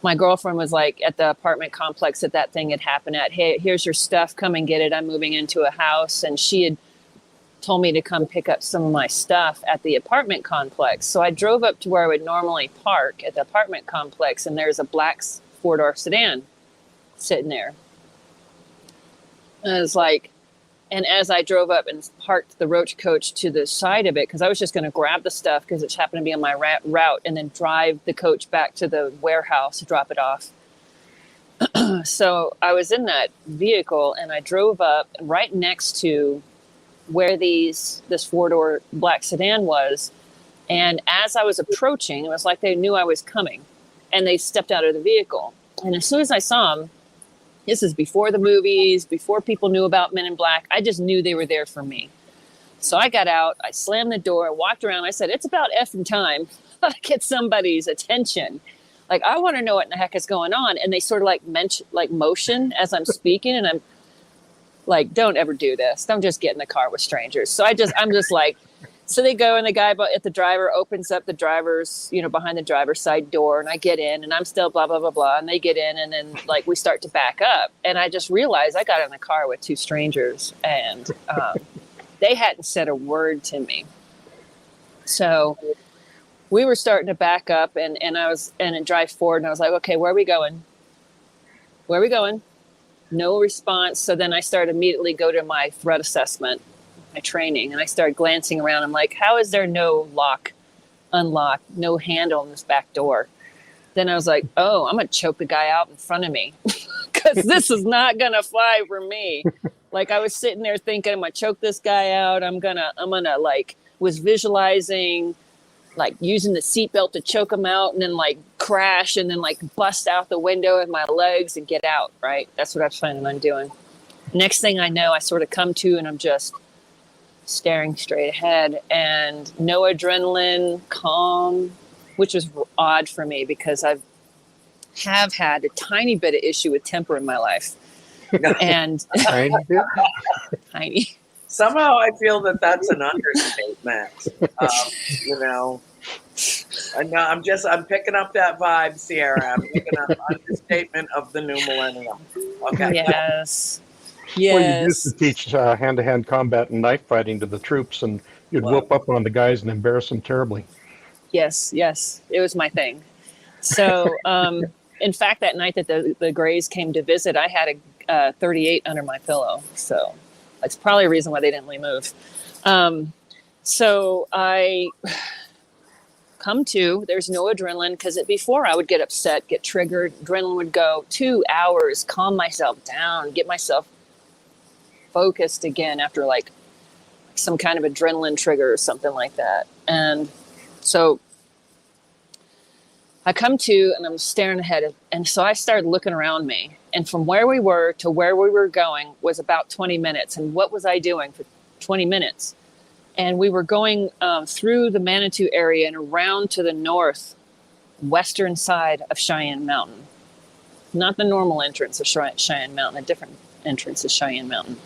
my girlfriend was like at the apartment complex that thing had happened at. Hey, here's your stuff. Come and get it. I'm moving into a house. And she had told me to come pick up some of my stuff at the apartment complex. So I drove up to where I would normally park at the apartment complex, and there's a black 4-door sedan sitting there. And I was like, and as I drove up and parked the roach coach to the side of it, because I was just going to grab the stuff because it happened to be on my route, and then drive the coach back to the warehouse to drop it off. So I was in that vehicle, and I drove up right next to where this 4-door black sedan was. And as I was approaching, it was like they knew I was coming, and they stepped out of the vehicle. And as soon as I saw them, this is before the movies, before people knew about Men in Black, I just knew they were there for me. So I got out, I slammed the door, walked around. I said, it's about effing time to get somebody's attention. Like, I want to know what in the heck is going on. And they sort of motion as I'm speaking, and I'm like, don't ever do this. Don't just get in the car with strangers. So I'm just like, so they go, and the guy at the driver opens up the driver's, behind the driver's side door, and I get in, and I'm still blah, blah, blah, blah. And they get in, and then like we start to back up. And I just realized I got in the car with 2 strangers, and they hadn't said a word to me. So we were starting to back up, and drive forward, and I was like, okay, where are we going? Where are we going? No response. So then I started immediately go to my threat assessment, my training, and I started glancing around. I'm like, how is there no unlock, no handle on this back door? Then I was like, oh, I'm going to choke the guy out in front of me because this is not going to fly for me. Like, I was sitting there thinking, I'm going to choke this guy out. I'm going to like, was visualizing like using the seatbelt to choke him out, and then like crash, and then like bust out the window with my legs and get out. Right. That's what I was planning on doing. Next thing I know, I sort of come to, and I'm just staring straight ahead, and no adrenaline, calm, which was odd for me because I have had a tiny bit of issue with temper in my life. And tiny. Somehow I feel that that's an understatement. I'm picking up that vibe, Sierra. I'm picking up understatement of the new millennium. Okay. Yes. Well, you used to teach hand-to-hand combat and knife fighting to the troops, and you'd whoop up on the guys and embarrass them terribly. Yes. It was my thing. So, in fact, that night that the Grays came to visit, I had a 38 under my pillow. So that's probably a reason why they didn't leave move. So I come to, there's no adrenaline, because before I would get upset, get triggered, adrenaline would go 2 hours, calm myself down, get myself focused again after like some kind of adrenaline trigger or something like that. And so I come to, and I'm staring ahead, and so I started looking around me, and from where we were to where we were going was about 20 minutes. And what was I doing for 20 minutes? And we were going through the Manitou area and around to the northwestern side of Cheyenne Mountain. Not the normal entrance of Cheyenne Mountain, a different entrance of Cheyenne Mountain.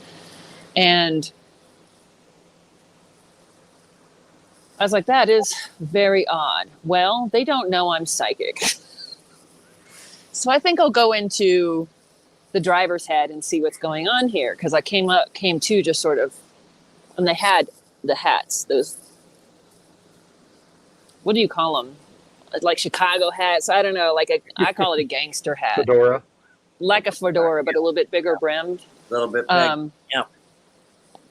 And I was like, that is very odd. Well, they don't know I'm psychic. So I think I'll go into the driver's head and see what's going on here, because I came to just sort of, and they had the hats, those, what do you call them? Like Chicago hats. I don't know. I call it a gangster hat. Fedora. Like a fedora, but a little bit bigger brimmed. A little bit big. Yeah.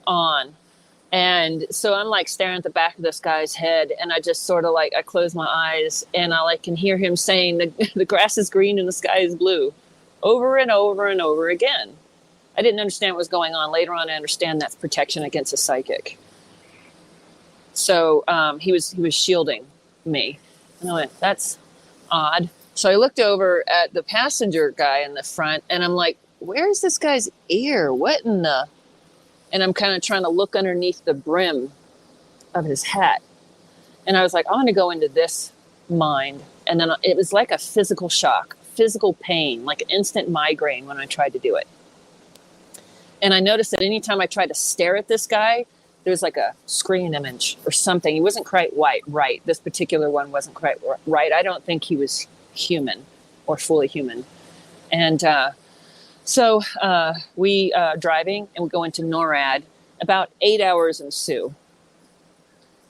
On. And so I'm like staring at the back of this guy's head, and I just sort of like, I close my eyes and I can hear him saying the grass is green and the sky is blue over and over and over again. I didn't understand what was going on. Later on, I understand that's protection against a psychic. So he was shielding me. And I went, that's odd. So I looked over at the passenger guy in the front, and I'm like, where's this guy's ear? What in the... And I'm kind of trying to look underneath the brim of his hat. And I was like, I want to go into this mind. And then it was like a physical shock, physical pain, like an instant migraine when I tried to do it. And I noticed that anytime I tried to stare at this guy, there was like a screen image or something. He wasn't quite right. This particular one wasn't quite right. I don't think he was human or fully human. And so we driving, and we go into NORAD. About 8 hours ensue.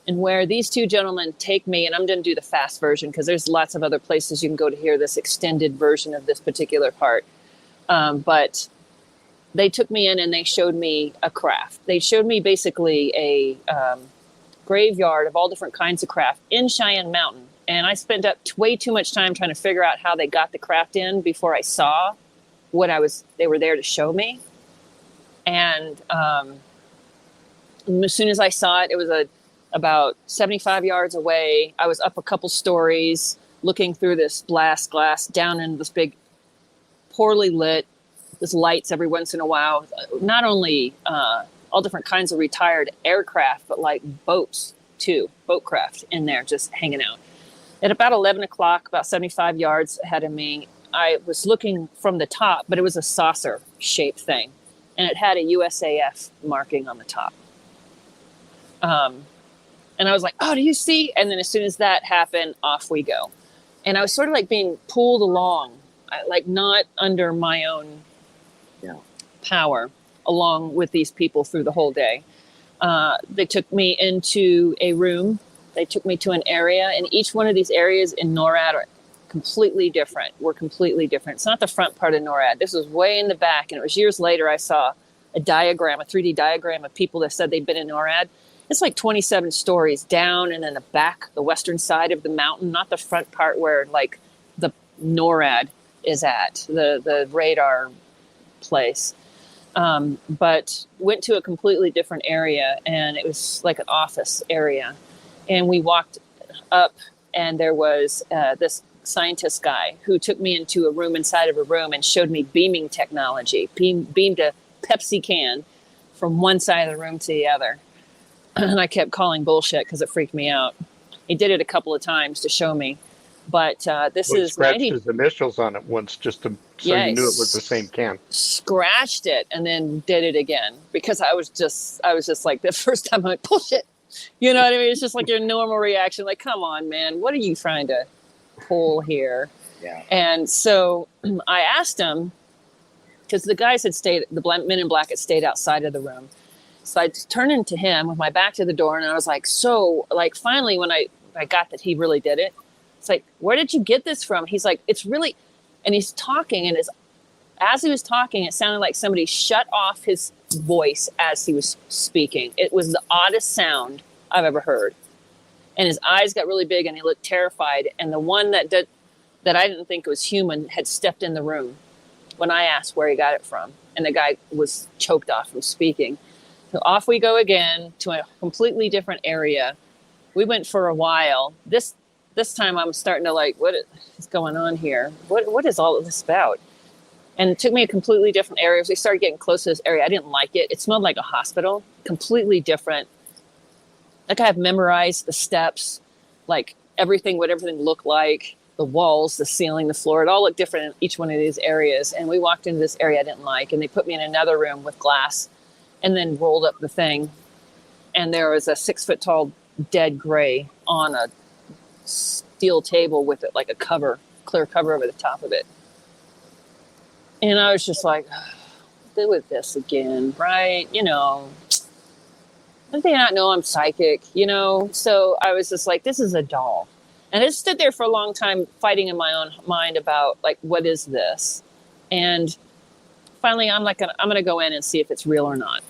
And where these two gentlemen take me, and I'm going to do the fast version because there's lots of other places you can go to hear this extended version of this particular part. But they took me in and they showed me a craft. They showed me basically a graveyard of all different kinds of craft in Cheyenne Mountain. And I spent up way too much time trying to figure out how they got the craft in before I saw what they were there to show me. And as soon as I saw it, it was about 75 yards away. I was up a couple stories looking through this blast glass down into this big, poorly lit, there's lights every once in a while. Not only all different kinds of retired aircraft, but like boats too, boatcraft in there just hanging out. At about 11 o'clock, about 75 yards ahead of me, I was looking from the top, but it was a saucer-shaped thing, and it had a USAF marking on the top. And I was like, oh, do you see? And then as soon as that happened, off we go. And I was sort of like being pulled along, like not under my own power, along with these people through the whole day. They took me into a room. They took me to an area, and each one of these areas in NORAD are completely different. We're completely different. It's not the front part of NORAD. This was way in the back, and it was years later I saw a diagram, a 3D diagram of people that said they'd been in NORAD. It's like 27 stories down, and in the back, the western side of the mountain, not the front part where like the NORAD is at, the radar place. But went to a completely different area, and it was like an office area. And we walked up, and there was this scientist guy who took me into a room inside of a room and showed me beaming technology, beamed a Pepsi can from one side of the room to the other. And I kept calling bullshit because it freaked me out. He did it a couple of times to show me. But this is scratched his initials on it once just to so you knew it was the same can. Scratched it and then did it again because I was just like the first time I went bullshit. You know what I mean? It's just like your normal reaction. Like, come on, man, what are you trying to pull here? Yeah. And so I asked him because the guys had stayed, the men in black had stayed outside of the room. So I turned into him with my back to the door, and I was like, so like finally when I got that he really did it. It's like, where did you get this from? He's like, it's really, and he's talking, and as he was talking, it sounded like somebody shut off his voice as he was speaking. It was the oddest sound I've ever heard. And his eyes got really big, and he looked terrified. And the one that I didn't think was human had stepped in the room when I asked where he got it from. And the guy was choked off from speaking. So off we go again to a completely different area. We went for a while. This time I'm starting to like, what is going on here? What is all of this about? And it took me a completely different area. As we started getting close to this area, I didn't like it. It smelled like a hospital, completely different. Like I have memorized the steps, like everything, what everything looked like, the walls, the ceiling, the floor. It all looked different in each one of these areas. And we walked into this area I didn't like, and they put me in another room with glass and then rolled up the thing. And there was a 6 foot tall dead gray on a steel table with it like a cover, clear cover over the top of it. And I was just like, deal with this again, right? You know, don't they not know I'm psychic, you know? So I was just like, this is a doll. And I stood there for a long time fighting in my own mind about, like, what is this? And finally, I'm going to go in and see if it's real or not.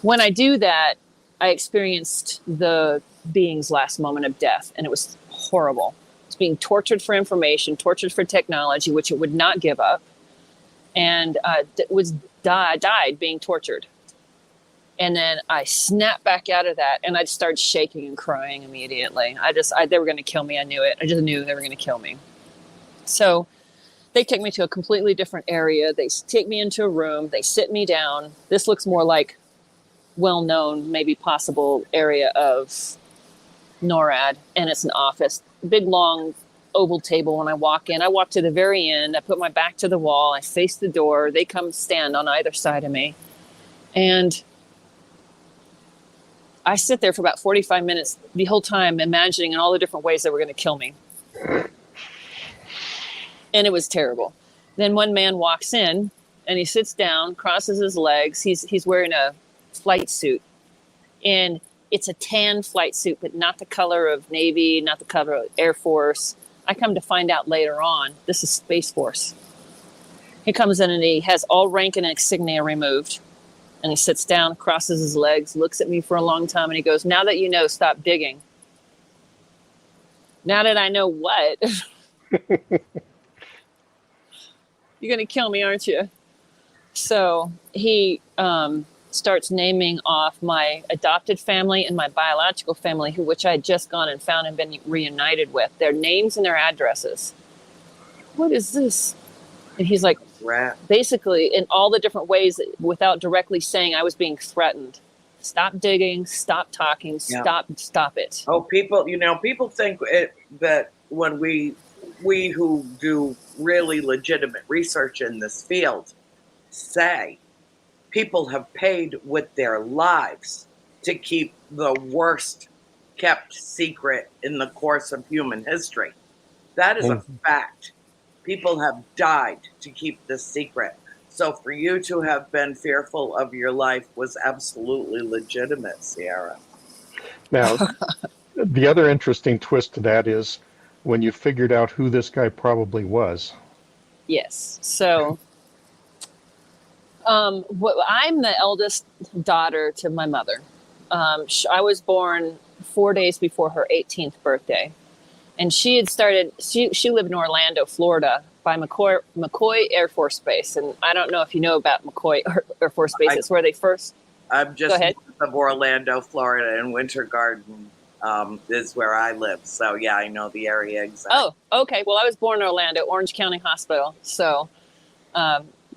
When I do that, I experienced the being's last moment of death, and it was horrible. It's being tortured for information, tortured for technology, which it would not give up, and died being tortured. And then I snapped back out of that, and I started shaking and crying immediately. They were going to kill me. I knew it. I just knew they were going to kill me. So they take me to a completely different area. They take me into a room. They sit me down. This looks more like well-known, maybe possible area of NORAD, and it's an office. Big, long oval table. When I walk in, I walk to the very end. I put my back to the wall. I face the door. They come stand on either side of me. And I sit there for about 45 minutes, the whole time imagining in all the different ways they were going to kill me. And it was terrible. Then one man walks in, and he sits down, crosses his legs. He's wearing a flight suit. And it's a tan flight suit, but not the color of Navy, not the color of Air Force. I come to find out later on, this is Space Force. He comes in and he has all rank and insignia removed. And he sits down, crosses his legs, looks at me for a long time, and he goes, now that you know, stop digging. Now that I know what? You're going to kill me, aren't you? So he starts naming off my adopted family and my biological family, which I had just gone and found and been reunited with. Their names and their addresses. What is this? And he's like, basically, in all the different ways, without directly saying, I was being threatened. Stop digging, stop talking, stop it. Oh, people think that when we who do really legitimate research in this field say people have paid with their lives to keep the worst kept secret in the course of human history. That is a fact. People have died to keep this secret. So for you to have been fearful of your life was absolutely legitimate, Sierra. Now, the other interesting twist to that is when you figured out who this guy probably was. Yes. So I'm the eldest daughter to my mother. I was born 4 days before her 18th birthday. And she had she lived in Orlando, Florida, by McCoy Air Force Base. And I don't know if you know about McCoy Air Force Base. It's where they first... I'm just north of Orlando, Florida, and Winter Garden is where I live. So, yeah, I know the area exactly. Oh, okay. Well, I was born in Orlando, Orange County Hospital. So,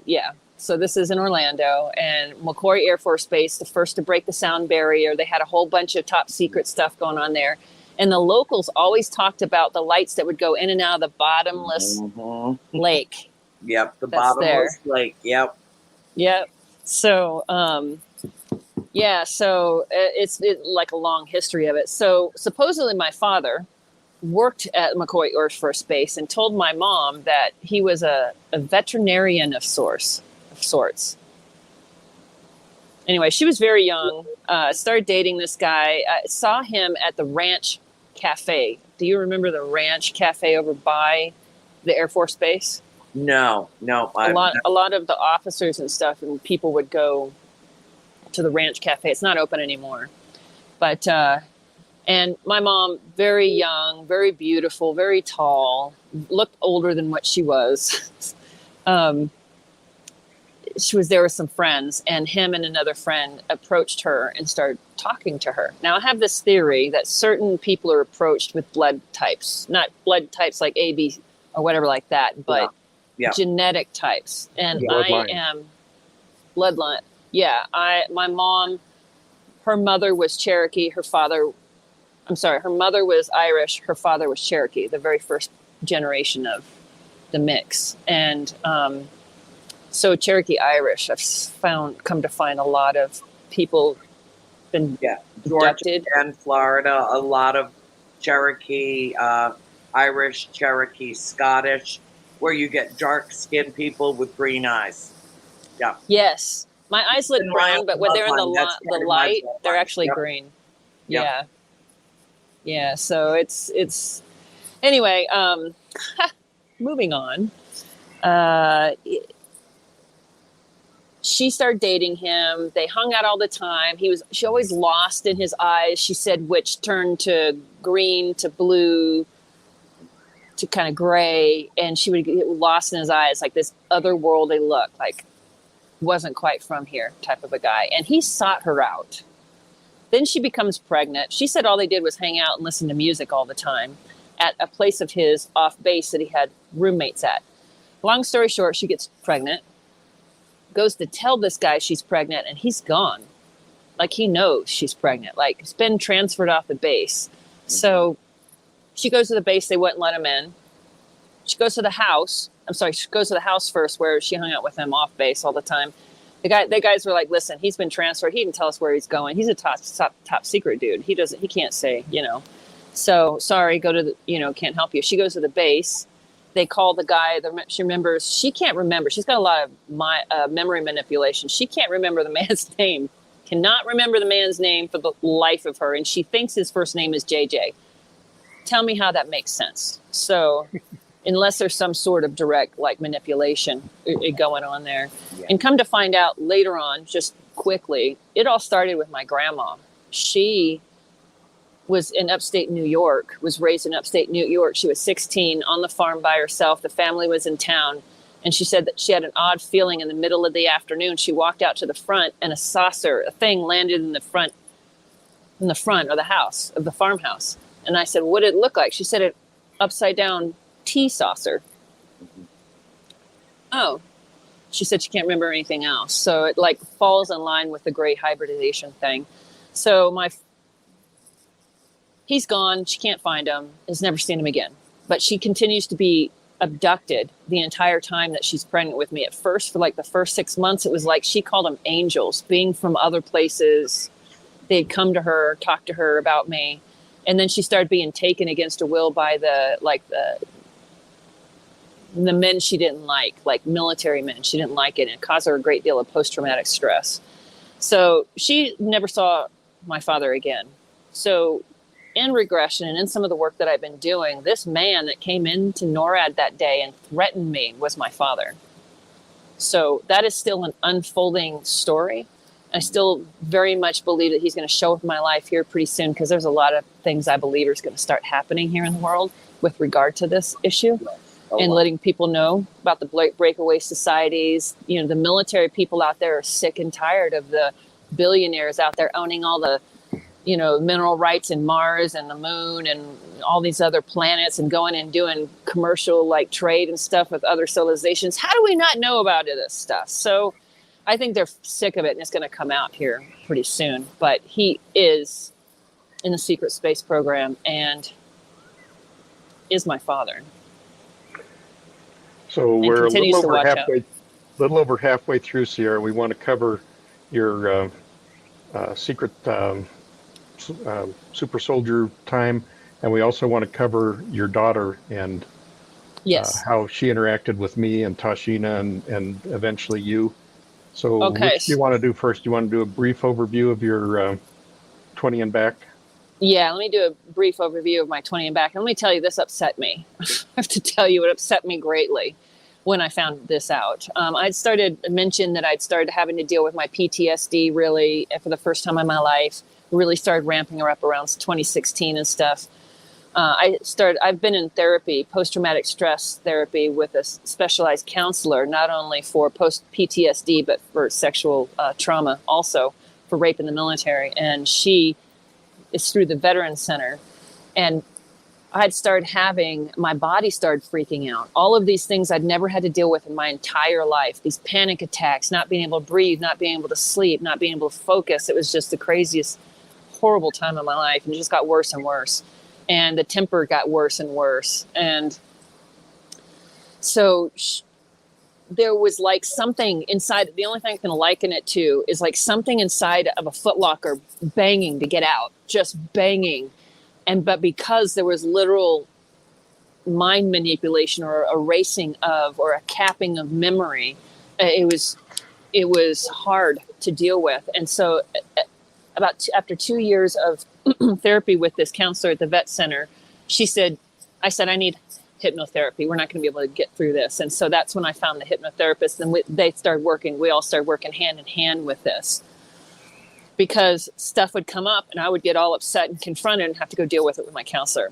yeah. So this is in Orlando, and McCoy Air Force Base, the first to break the sound barrier. They had a whole bunch of top secret stuff going on there. And the locals always talked about the lights that would go in and out of the bottomless lake. Yep, the bottomless lake. Yep. Yep. So, so it's like a long history of it. So supposedly my father worked at McCoy Air Force Base and told my mom that he was a veterinarian of sorts. Anyway, she was very young, started dating this guy. I saw him at the Ranch Cafe. Do you remember the Ranch Cafe over by the Air Force Base? No. A lot of the officers and stuff and people would go to the Ranch Cafe. It's not open anymore. But, and my mom, very young, very beautiful, very tall, looked older than what she was. She was there with some friends, and him and another friend approached her and started talking to her. Now, I have this theory that certain people are approached with blood types, not blood types like AB or whatever like that, but genetic types. And I am bloodline. Yeah, my mom, her mother was Cherokee. Her mother was Irish. Her father was Cherokee, the very first generation of the mix. And, so Cherokee Irish, I've come to find a lot of people been abducted. Georgia and Florida, a lot of Cherokee, Irish, Cherokee, Scottish. where you get dark skinned people with green eyes. Yeah. Yes. My eyes look And brown, but when they're in the that's part of my light, they're bloodline. actually Yep. green. Yep. Yeah. Yeah. So it's anyway, moving on. She started dating him. They hung out all the time. She always lost in his eyes. She said, which turned to green, to blue, to kind of gray. And she would get lost in his eyes, like this otherworldly look, like wasn't quite from here type of a guy. And he sought her out. Then she becomes pregnant. She said all they did was hang out and listen to music all the time at a place of his off base that he had roommates at. Long story short, she gets pregnant, goes to tell this guy she's pregnant, and he's gone. Like, he knows she's pregnant. Like, it's been transferred off the base. So she goes to the base. They wouldn't let him in. She goes to the house. She goes to the house first, where she hung out with him off base all the time. The guys were like, listen, he's been transferred. He didn't tell us where he's going. He's a top secret dude. He can't say, So sorry, go to the, can't help you. She goes to the base. They call the guy. She remembers. She can't remember. She's got a lot of memory manipulation. She can't remember the man's name. Cannot remember the man's name for the life of her. And she thinks his first name is JJ. Tell me how that makes sense. So unless there's some sort of direct manipulation going on there. Yeah. And come to find out later on, just quickly, it all started with my grandma. She was in upstate New York, was raised in upstate New York. She was 16 on the farm by herself. The family was in town. And she said that she had an odd feeling in the middle of the afternoon. She walked out to the front and a thing landed in the front of the house, of the farmhouse. And I said, what did it look like? She said, an upside down tea saucer. Oh, she said she can't remember anything else. So it falls in line with the great hybridization thing. So he's gone. She can't find him. Has never seen him again. But she continues to be abducted the entire time that she's pregnant with me. At first, for the first 6 months, it was like she called them angels, being from other places. They'd come to her, talk to her about me. And then she started being taken against her will by the men she didn't like military men. She didn't like it. And it caused her a great deal of post-traumatic stress. So she never saw my father again. So in regression and in some of the work that I've been doing, this man that came into NORAD that day and threatened me was my father. So that is still an unfolding story. I still very much believe that he's going to show up in my life here pretty soon, because there's a lot of things I believe is going to start happening here in the world with regard to this issue. And letting people know about the breakaway societies. The military people out there are sick and tired of the billionaires out there owning all the mineral rights in Mars and the moon and all these other planets, and going and doing commercial trade and stuff with other civilizations. How do we not know about this stuff? So I think they're sick of it, and it's going to come out here pretty soon. But he is in the secret space program and is my father. So we're a little over halfway through, Sierra. We want to cover your secret super soldier time, and we also want to cover your daughter and how she interacted with me and Tashina and eventually you. So which do you want to do first? Do you want to do a brief overview of your 20 and back? Yeah, let me do a brief overview of my 20 and back. And let me tell you, this upset me. I have to tell you, it upset me greatly when I found this out. I'd mentioned that I'd started having to deal with my PTSD really for the first time in my life. Really started ramping her up around 2016 and stuff. I've been in therapy, post-traumatic stress therapy, with a specialized counselor, not only for post-PTSD, but for sexual trauma, also for rape in the military. And she is through the Veterans Center. And my body started freaking out. All of these things I'd never had to deal with in my entire life. These panic attacks, not being able to breathe, not being able to sleep, not being able to focus. It was just the craziest, horrible time of my life. And it just got worse and worse. And the temper got worse and worse. And so there was something inside. The only thing I can liken it to is something inside of a footlocker banging to get out, just banging. But because there was literal mind manipulation or erasing of or a capping of memory. It was hard to deal with. And so after 2 years of therapy with this counselor at the vet center, I said, I need hypnotherapy. We're not going to be able to get through this. And so that's when I found the hypnotherapist, and we all started working hand in hand with this, because stuff would come up and I would get all upset and confronted and have to go deal with it with my counselor.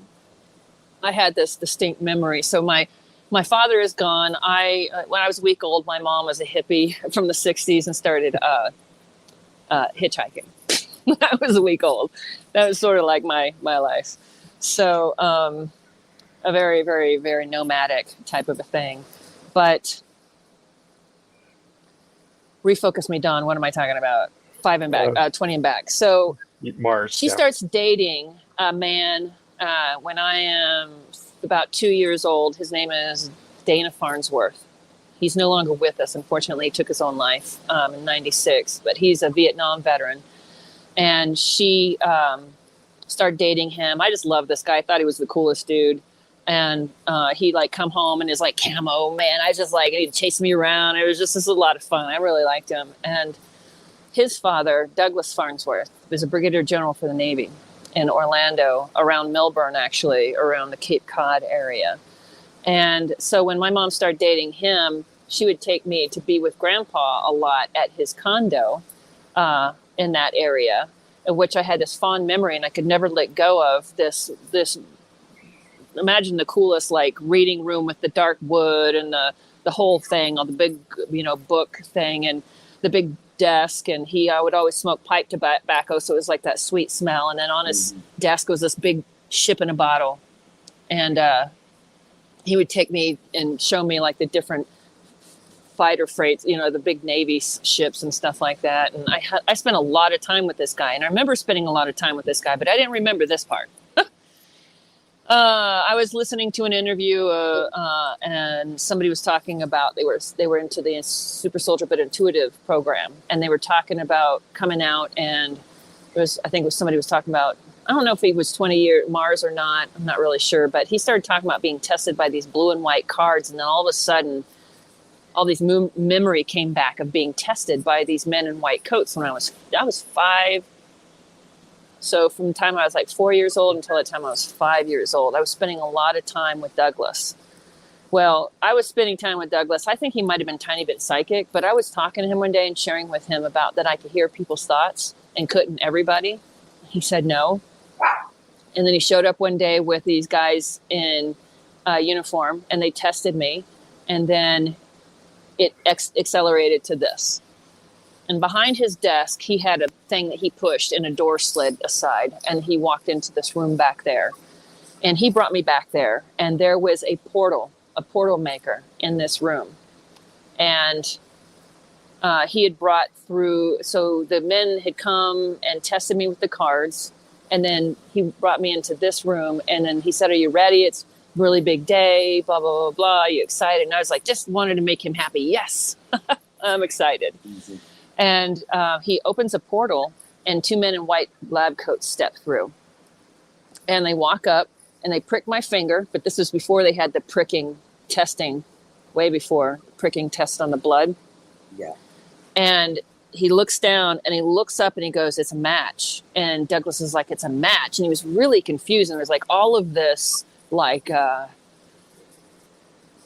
I had this distinct memory. So my father is gone. When I was a week old, my mom was a hippie from the 60s and started hitchhiking. When I was a week old. That was sort of like my life. So a very, very, very nomadic type of a thing. But refocus me, Don. What am I talking about? 5 and back, 20 and back. So Mars. She starts dating a man when I am about 2 years old. His name is Dana Farnsworth. He's no longer with us. Unfortunately, he took his own life in '96, but he's a Vietnam veteran. And she started dating him. I just loved this guy. I thought he was the coolest dude. And he like come home in his like camo, man. I just like, he'd chase me around. It was just a lot of fun. I really liked him. And his father, Douglas Farnsworth, was a brigadier general for the Navy in Orlando, around Melbourne, actually, around the Cape Cod area. And so when my mom started dating him, she would take me to be with Grandpa a lot at his condo in that area, of which I had this fond memory, and I could never let go of this. Imagine the coolest like reading room with the dark wood and the whole thing, all the big book thing and the big desk. And I would always smoke pipe tobacco, so it was like that sweet smell. And then on his desk was this big ship in a bottle, and he would take me and show me like the different fighter freights, the big Navy ships and stuff like that. And I spent a lot of time with this guy, and I remember spending a lot of time with this guy, but I didn't remember this part. I was listening to an interview, and somebody was talking about they were into the Super Soldier but Intuitive program, and they were talking about coming out, and somebody was talking about, I don't know if he was 20 years Mars or not, I'm not really sure, but he started talking about being tested by these blue and white cards, and then all of a sudden, all these memory came back of being tested by these men in white coats when I was 5. So from the time I was like 4 years old until the time I was 5 years old, I was spending a lot of time with Douglas. Well, I was spending time with Douglas. I think he might have been a tiny bit psychic, but I was talking to him one day and sharing with him about that I could hear people's thoughts and couldn't everybody. He said no. And then he showed up one day with these guys in uniform, and they tested me. And then it accelerated to this. And behind his desk, he had a thing that he pushed and a door slid aside. And he walked into this room back there. And he brought me back there. And there was a portal maker in this room. And he had brought through, so the men had come and tested me with the cards. And then he brought me into this room. And then he said, "Are you ready? It's a really big day, blah, blah, blah, blah. Are you excited?" And I was like, just wanted to make him happy. Yes, I'm excited. Easy. And he opens a portal, and 2 men in white lab coats step through. And they walk up, and they prick my finger. But this was before they had the pricking testing, way before pricking test on the blood. Yeah. And he looks down, and he looks up, and he goes, "It's a match." And Douglas is like, "It's a match." And he was really confused. And there was like all of this, like,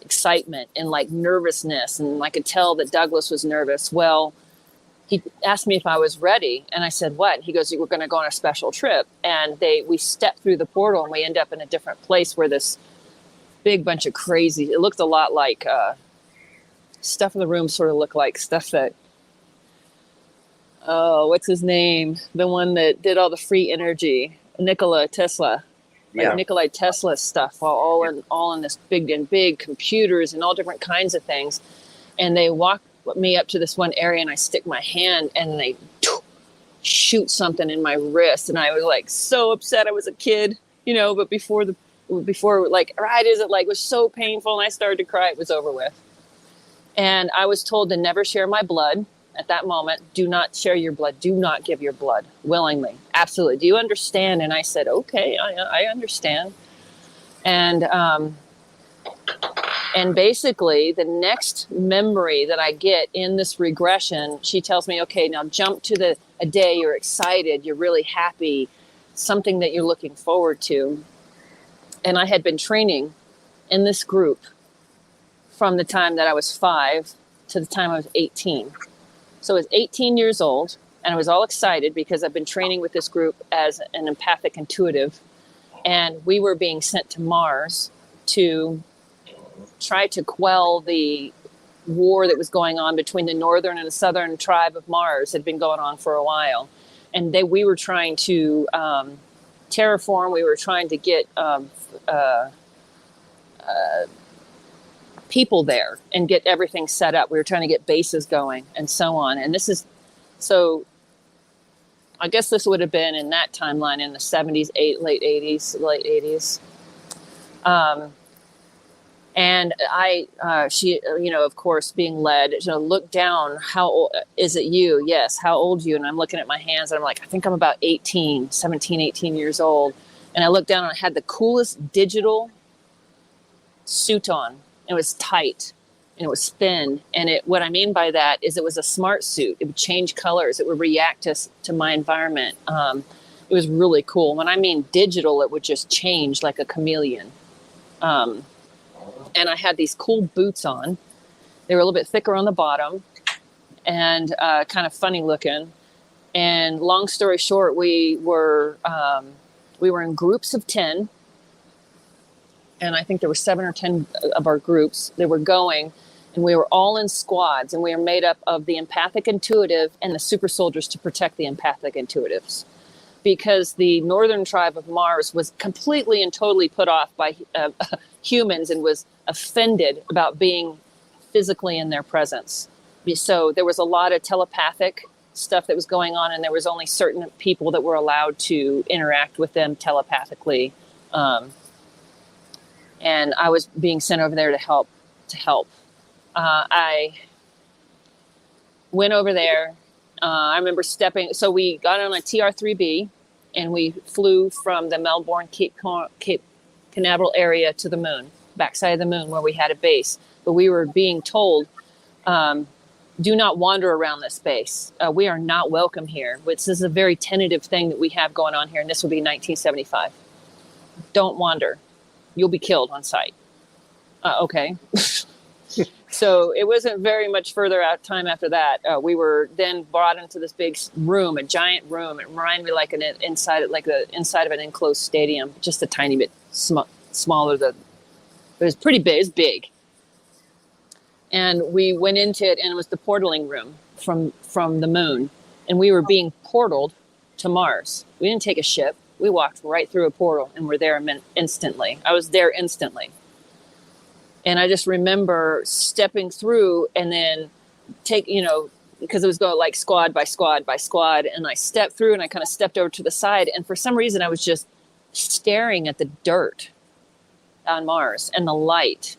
excitement and like nervousness. And I could tell that Douglas was nervous. Well, he asked me if I was ready, and I said, "What?" He goes, "We're going to go on a special trip." And we step through the portal, and we end up in a different place where this big bunch of crazy, it looked a lot like stuff in the room sort of looked like stuff that, what's his name? The one that did all the free energy, Nikola Tesla. Like Nikola Tesla stuff, all in this big computers and all different kinds of things. And they walk me up to this one area, and I stick my hand, and they shoot something in my wrist, and I was like so upset. I was a kid, but before like right as it like was so painful, and I started to cry, it was over with. And I was told to never share my blood at that moment. Do not share your blood. Do not give your blood willingly. Absolutely. Do you understand? And I said, okay, I understand. And And basically, the next memory that I get in this regression, she tells me, okay, now jump to a day you're excited, you're really happy, something that you're looking forward to. And I had been training in this group from the time that I was 5 to the time I was 18. So I was 18 years old, and I was all excited because I've been training with this group as an empathic intuitive. And we were being sent to Mars to try to quell the war that was going on between the northern and the southern tribe of Mars. It had been going on for a while. And we were trying to terraform, we were trying to get people there and get everything set up. We were trying to get bases going and so on. And so I guess this would have been in that timeline in the 70s, late 80s. And she, of course, being led, look down, how old, is it you? Yes. How old are you? And I'm looking at my hands and I'm like, I think I'm about 17, 18 years old. And I looked down and I had the coolest digital suit on. It was tight and it was thin. And what I mean by that is it was a smart suit. It would change colors. It would react to my environment. It was really cool. When I mean digital, it would just change like a chameleon. And I had these cool boots on. They were a little bit thicker on the bottom and kind of funny looking. And long story short, we were in groups of 10. And I think there were 7 or 10 of our groups that were going. And we were all in squads. And we were made up of the empathic intuitive and the super soldiers to protect the empathic intuitives. Because the northern tribe of Mars was completely and totally put off by humans and was offended about being physically in their presence. So there was a lot of telepathic stuff that was going on, and there was only certain people that were allowed to interact with them telepathically. And I was being sent over there to help. I went over there. I remember so we got on a TR-3B and we flew from the Melbourne Cape Canaveral area to the moon, backside of the moon where we had a base. But we were being told, do not wander around this base. We are not welcome here. This is a very tentative thing that we have going on here. And this will be 1975. Don't wander. You'll be killed on sight. Okay. So it wasn't very much further out time after that. We were then brought into this big room, a giant room. It reminded me like the inside of an enclosed stadium, just a tiny bit smaller. But it was pretty big. It was big. And we went into it, and it was the portaling room from the moon. And we were being portaled to Mars. We didn't take a ship. We walked right through a portal, and we're there instantly. I was there instantly. And I just remember stepping through and then because it was going like squad by squad by squad. And I stepped through and I kind of stepped over to the side. And for some reason, I was just staring at the dirt on Mars and the light,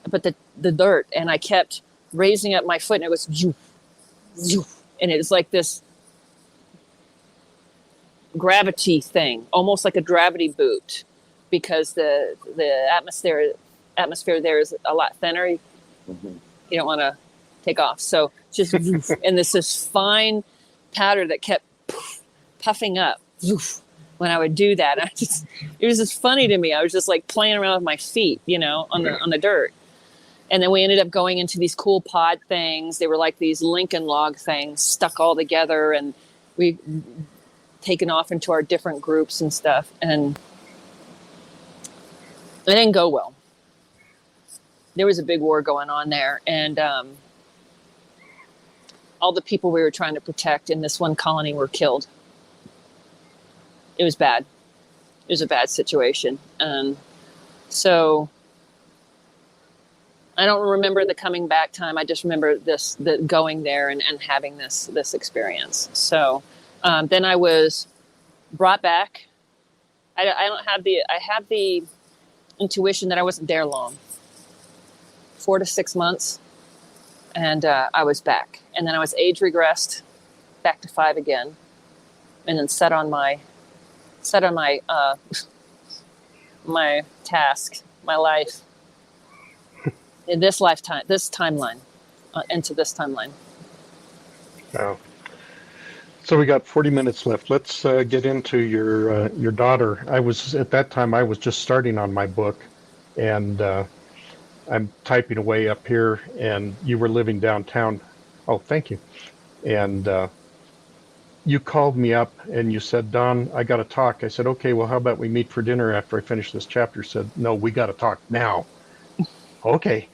but the dirt. And I kept raising up my foot and it was, and it was like this gravity thing, almost like a gravity boot, because the atmosphere there is a lot thinner. You don't want to take off. So just, and this fine powder that kept puffing up when I would do that. It was just funny to me. I was just like playing around with my feet, on the dirt. And then we ended up going into these cool pod things. They were like these Lincoln log things stuck all together, and we taken off into our different groups and stuff. And it didn't go well. There was a big war going on there, and all the people we were trying to protect in this one colony were killed. It was bad. It was a bad situation. And so I don't remember the coming back time. I just remember the going there and having this experience. So then I was brought back. I have the intuition that I wasn't there long. 4 to 6 months, and I was back. And then I was age regressed back to 5 again, and then set on my my task, my life. in this lifetime, this timeline, into this timeline. Oh. So we got 40 minutes left. Let's get into your daughter. At that time I was just starting on my book, and I'm typing away up here, and you were living downtown. Oh, thank you. And you called me up and you said, Don, I got to talk. I said, okay, well, how about we meet for dinner after I finish this chapter? Said, no, we got to talk now. Okay.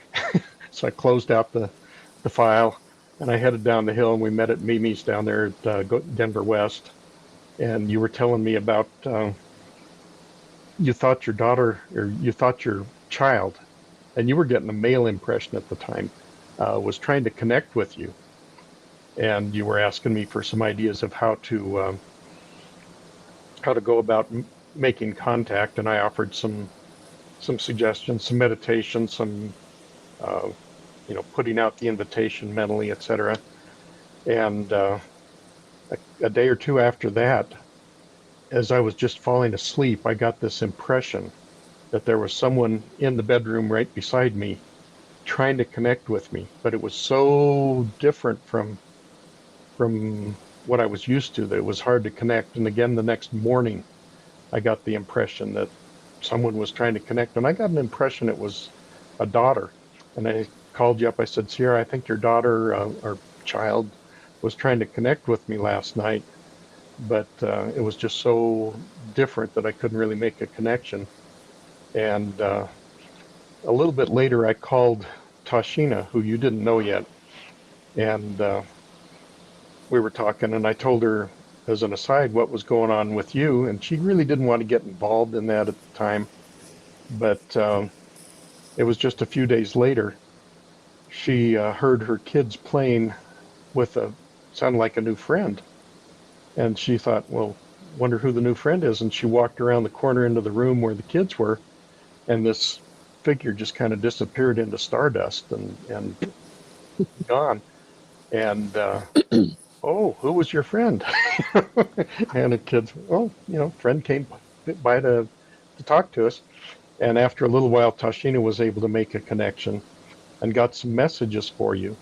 So I closed out the file, and I headed down the hill, and we met at Mimi's down there at Denver West. And you were telling me about you thought your daughter, or you thought your child, and you were getting a male impression at the time, was trying to connect with you. And you were asking me for some ideas of how to go about making contact, and I offered some suggestions, some meditation, some putting out the invitation mentally, etc. And a day or two after that, as I was just falling asleep, I got this impression that there was someone in the bedroom right beside me trying to connect with me, but it was so different from what I was used to that it was hard to connect. And again, the next morning, I got the impression that someone was trying to connect, and I got an impression it was a daughter. And I called you up. I said, Sierra, I think your daughter or child was trying to connect with me last night, but it was just so different that I couldn't really make a connection. And a little bit later, I called Tashina, who you didn't know yet, and we were talking, and I told her as an aside what was going on with you, and she really didn't want to get involved in that at the time. But it was just a few days later, she heard her kids playing with sounded like a new friend, and she thought, well, wonder who the new friend is. And she walked around the corner into the room where the kids were, and this figure just kind of disappeared into stardust and gone. And oh, who was your friend? And the kids, friend came by to talk to us. And after a little while, Tashina was able to make a connection and got some messages for you.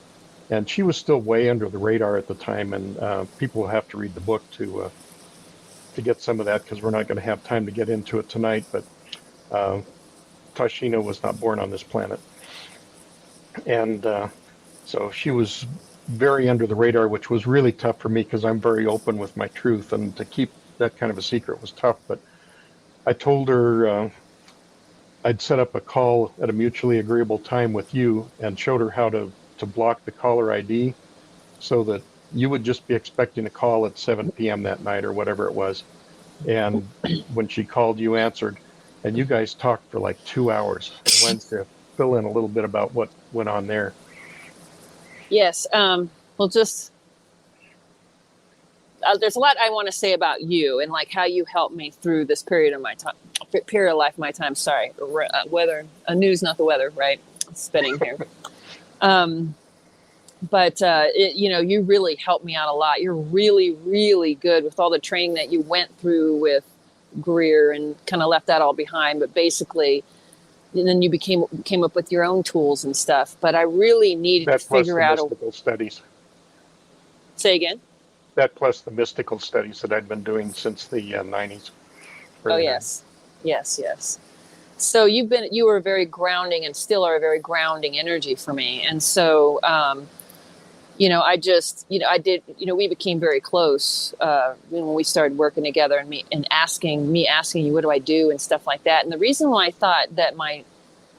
And she was still way under the radar at the time, and people will have to read the book to get some of that, because we're not going to have time to get into it tonight. But Tashina was not born on this planet. And so she was very under the radar, which was really tough for me, because I'm very open with my truth, and to keep that kind of a secret was tough. But I told her I'd set up a call at a mutually agreeable time with you, and showed her how to block the caller ID, so that you would just be expecting a call at 7 p.m. that night or whatever it was. And when she called, you answered, and you guys talked for like 2 hours. I wanted to fill in a little bit about what went on there. Yes. Well, just there's a lot I want to say about you, and like how you helped me through this period of life, my time. Sorry, weather. News, not the weather, right? Spinning here. But you really helped me out a lot. You're really, really good with all the training that you went through with Greer, and kind of left that all behind. But basically, and then you came up with your own tools and stuff. But I really needed to figure out mystical studies. Say again. That plus the mystical studies that I'd been doing since the 90s. Oh yes. So you were very grounding, and still are a very grounding energy for me. And so, we became very close when we started working together, and asking you, what do I do, and stuff like that. And the reason why I thought that my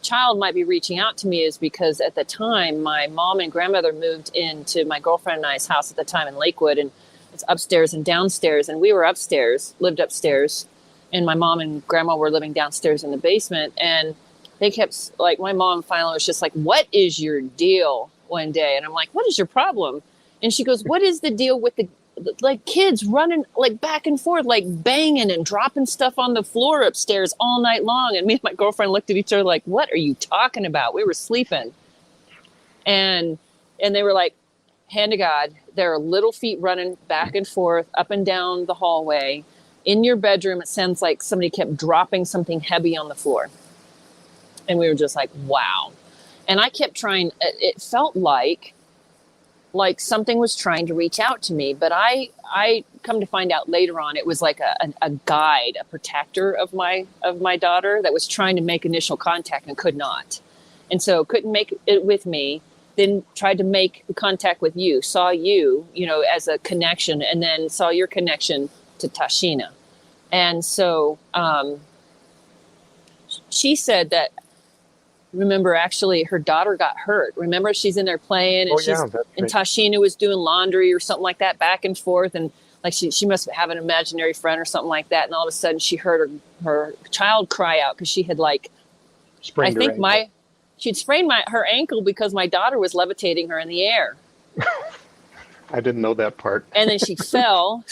child might be reaching out to me is because at the time my mom and grandmother moved into my girlfriend and I's house at the time in Lakewood, and it's upstairs and downstairs, and we were lived upstairs, and my mom and grandma were living downstairs in the basement. And they kept, like, my mom finally was just like, what is your deal, one day? And I'm like, what is your problem? And she goes, what is the deal with the kids running like back and forth, like banging and dropping stuff on the floor upstairs all night long? And me and my girlfriend looked at each other like, what are you talking about? We were sleeping. And they were like, hand to God, there are little feet running back and forth up and down the hallway. In your bedroom, it sounds like somebody kept dropping something heavy on the floor. And we were just like, wow. And I kept trying. It felt like something was trying to reach out to me, but I come to find out later on, it was like a guide, a protector of my daughter that was trying to make initial contact and could not. And so couldn't make it with me, then tried to make contact with you, saw you, as a connection, and then saw your connection to Tashina. And so she said that, remember, actually, her daughter got hurt. Remember, she's in there playing, and and Tashina was doing laundry or something like that, back and forth, and like she must have an imaginary friend or something like that. And all of a sudden, she heard her child cry out because she had she'd sprained her ankle because my daughter was levitating her in the air. I didn't know that part. And then she fell,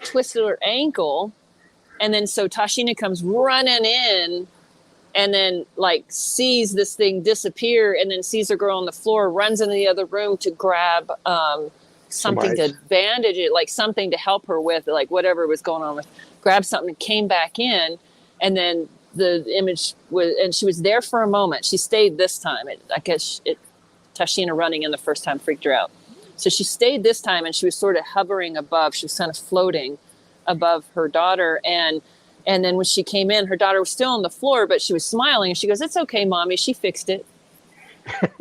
twisted her ankle, and then so Tashina comes running in. And then sees this thing disappear, and then sees her girl on the floor, runs into the other room to grab something to bandage it, something to help her with, whatever was going on with, grabbed something and came back in. And then the image was, and she was there for a moment. She stayed this time. Tashina running in the first time freaked her out. So she stayed this time, and she was sort of hovering above. She was kind of floating above her daughter. And then when she came in, her daughter was still on the floor, but she was smiling. And she goes, "It's okay, Mommy. She fixed it."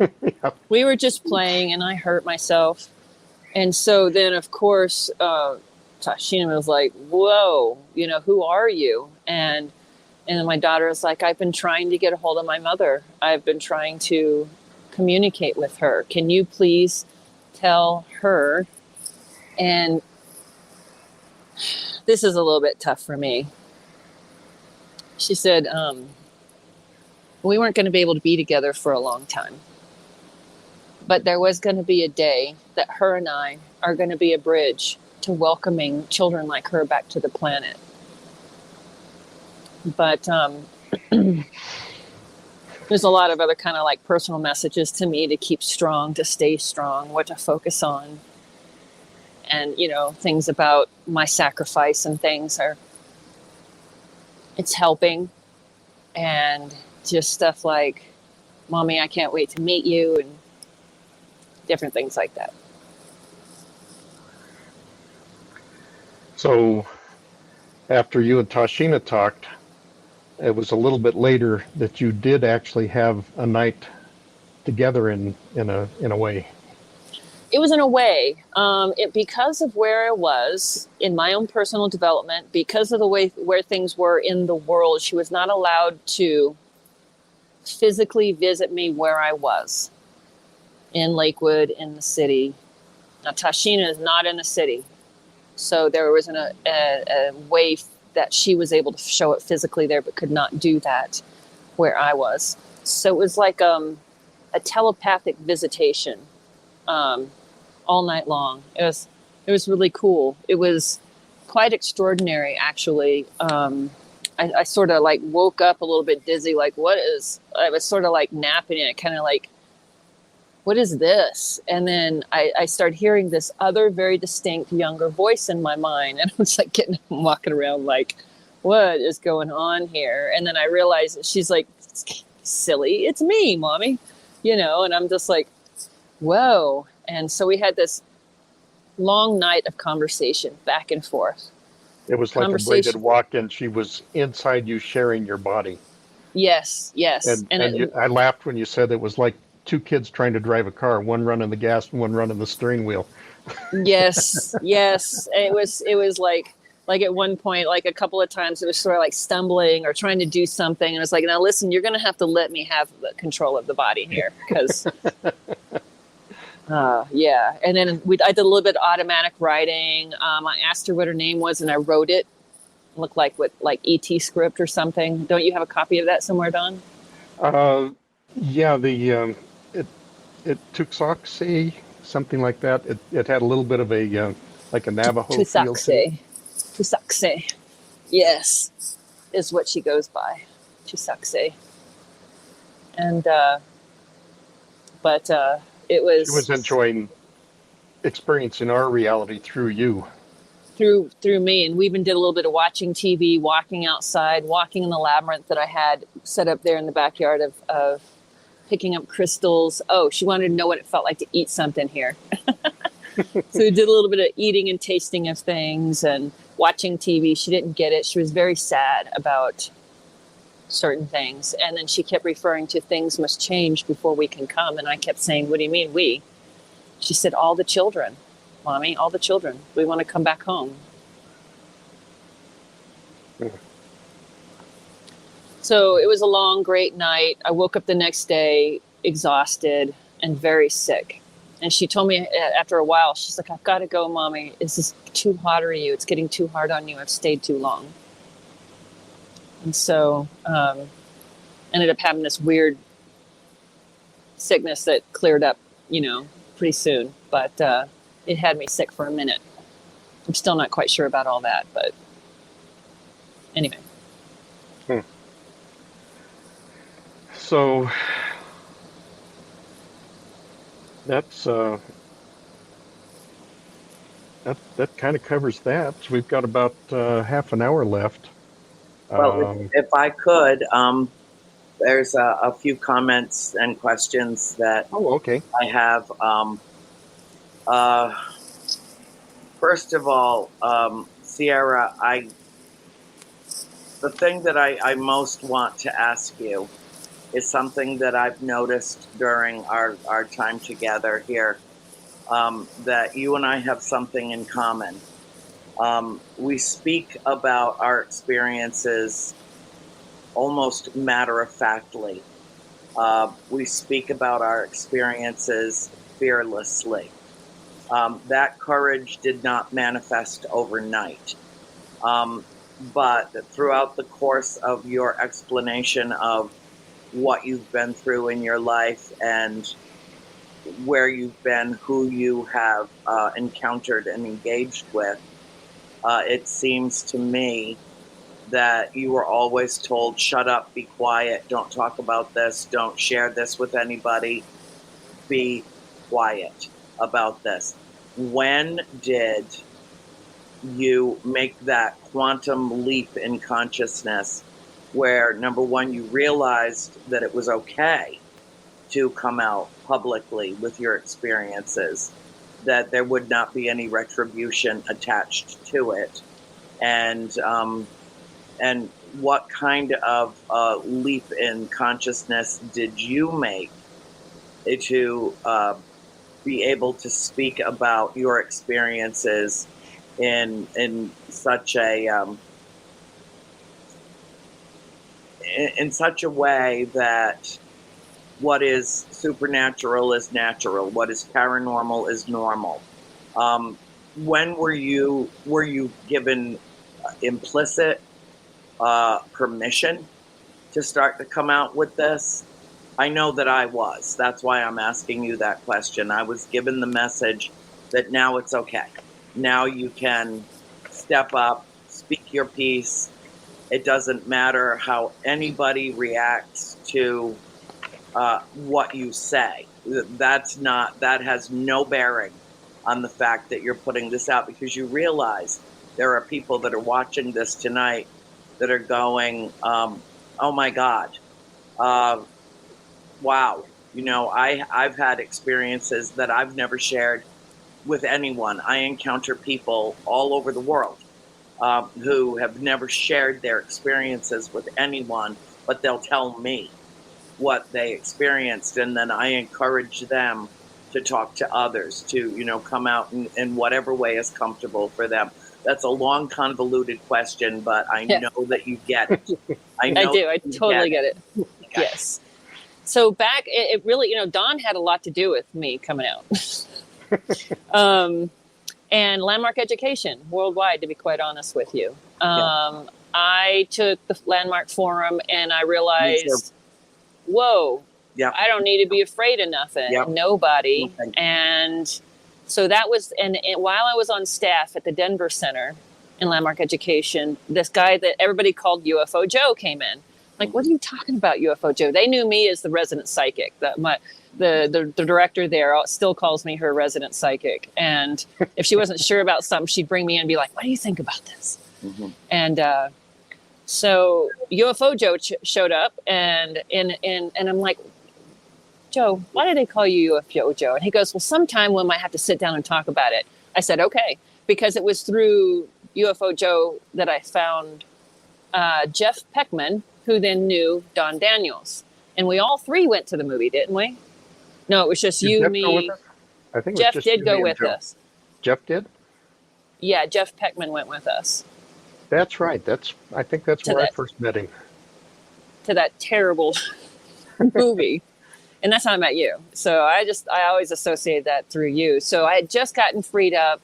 Yep. We were just playing, and I hurt myself. And so then, of course, Tashina was like, "Whoa, who are you?" And then my daughter was like, "I've been trying to get a hold of my mother. I've been trying to communicate with her. Can you please tell her?" And this is a little bit tough for me. She said, we weren't going to be able to be together for a long time. But there was going to be a day that her and I are going to be a bridge to welcoming children like her back to the planet. But there's a lot of other kind of personal messages to me to keep strong, to stay strong, what to focus on. And, things about my sacrifice and things it's helping, and just stuff like, "Mommy, I can't wait to meet you," and different things like that. So after you and Tashina talked, it was a little bit later that you did actually have a night together in a way. It was in a way, because of where I was in my own personal development, because of the way where things were in the world, she was not allowed to physically visit me where I was, in Lakewood, in the city. Now, Tashina is not in the city, so there wasn't a way that she was able to show it physically there, but could not do that where I was. So it was like a telepathic visitation. All night long. It was really cool. It was quite extraordinary, actually. I sort of woke up a little bit dizzy, I was sort of napping, and kind of what is this? And then I started hearing this other very distinct younger voice in my mind, and I was walking around what is going on here? And then I realized that she's "Silly, it's me, Mommy," and I'm just whoa. And so we had this long night of conversation back and forth. It was like a braided walk, and she was inside you, sharing your body. Yes. And I laughed when you said it was like two kids trying to drive a car, one running the gas and one running the steering wheel. Yes. It was like at one point, a couple of times, it was sort of stumbling or trying to do something. And it's "Now listen, you're going to have to let me have the control of the body here, because yeah. And then I did a little bit of automatic writing. I asked her what her name was, and I wrote it. It looked like ET script or something. Don't you have a copy of that somewhere, Don? Yeah, it Tuxoxi, something like that. It had a little bit of a Navajo feel to it. Tuxoxi, yes, is what she goes by. Tuxoxi. And it was. She was enjoying experiencing our reality through you. Through me, and we even did a little bit of watching TV, walking outside, walking in the labyrinth that I had set up there in the backyard of picking up crystals. Oh, she wanted to know what it felt like to eat something here. So we did a little bit of eating and tasting of things and watching TV. She didn't get it. She was very sad about certain things. And then she kept referring to things must change before we can come. And I kept saying, what do you mean we? She said, all the children, Mommy, all the children. We want to come back home. So it was a long, great night. I woke up the next day exhausted and very sick. And she told me after a while, she's like, I've got to go, Mommy. Is this too hard on you? It's getting too hard on you. I've stayed too long. And so ended up having this weird sickness that cleared up, pretty soon. But it had me sick for a minute. I'm still not quite sure about all that, but anyway. So that's that kind of covers that. So we've got about half an hour left. Well, if I could, there's a few comments and questions that I have. First of all, Sierra, the thing that I most want to ask you is something that I've noticed during our time together here, that you and I have something in common. We speak about our experiences almost matter-of-factly. We speak about our experiences fearlessly. That courage did not manifest overnight. But throughout the course of your explanation of what you've been through in your life and where you've been, who you have encountered and engaged with, it seems to me that you were always told, shut up, be quiet, don't talk about this, don't share this with anybody, be quiet about this. When did you make that quantum leap in consciousness where, number one, you realized that it was okay to come out publicly with your experiences, that there would not be any retribution attached to it, and what kind of leap in consciousness did you make to be able to speak about your experiences in such a in such a way that what is supernatural is natural, what is paranormal is normal? When were you given implicit permission to start to come out with this? I know that I was. That's why I'm asking you that question. I was given the message that now it's okay. Now you can step up, speak your piece. It doesn't matter how anybody reacts to what you say. That has no bearing on the fact that you're putting this out, because you realize there are people that are watching this tonight that are going, oh my God, wow. I've had experiences that I've never shared with anyone. I encounter people all over the world who have never shared their experiences with anyone, but they'll tell me what they experienced, and then I encourage them to talk to others, to come out in whatever way is comfortable for them. That's a long, convoluted question, but I know that you get it. I do. I totally get it. Okay. Yes. So back, it really, Dawn had a lot to do with me coming out. And Landmark Education worldwide, to be quite honest with you. I took the Landmark Forum and I realized, whoa, I don't need to be afraid of nothing, nobody. And so that was, and while I was on staff at the Denver Center in Landmark Education, this guy that everybody called UFO Joe came in. Like, what are you talking about, UFO Joe? They knew me as the resident psychic. The director there still calls me her resident psychic. And if she wasn't sure about something, she'd bring me in and be like, what do you think about this? Mm-hmm. And so UFO Joe showed up, and I'm like, Joe, why do they call you UFO Joe? And he goes, well, sometime we might have to sit down and talk about it. I said, okay, because it was through UFO Joe that I found Jeff Peckman, who then knew Don Daniels. And we all three went to the movie, didn't we? No, it was just Did you, Jeff me. go with us? I think it was Jeff just did you, go me, and with Joe. us. Jeff did? Yeah, Jeff Peckman went with us. That's right. I think that's where I first met him. To that terrible movie. And that's how I met you. So I always associated that through you. So I had just gotten freed up.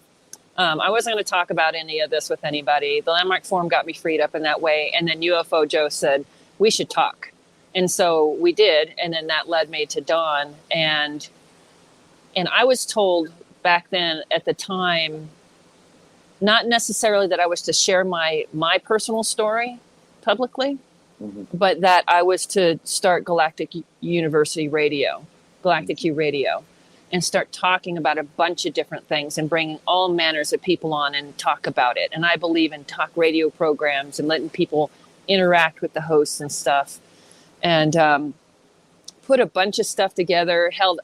I wasn't going to talk about any of this with anybody. The Landmark Forum got me freed up in that way. And then UFO Joe said, we should talk. And so we did. And then that led me to Dawn. And I was told back then at the time, not necessarily that I was to share my personal story publicly, but that I was to start Galactic University Radio, Galactic U Radio, and start talking about a bunch of different things and bringing all manners of people on and talk about it. And I believe in talk radio programs and letting people interact with the hosts and stuff. And put a bunch of stuff together, held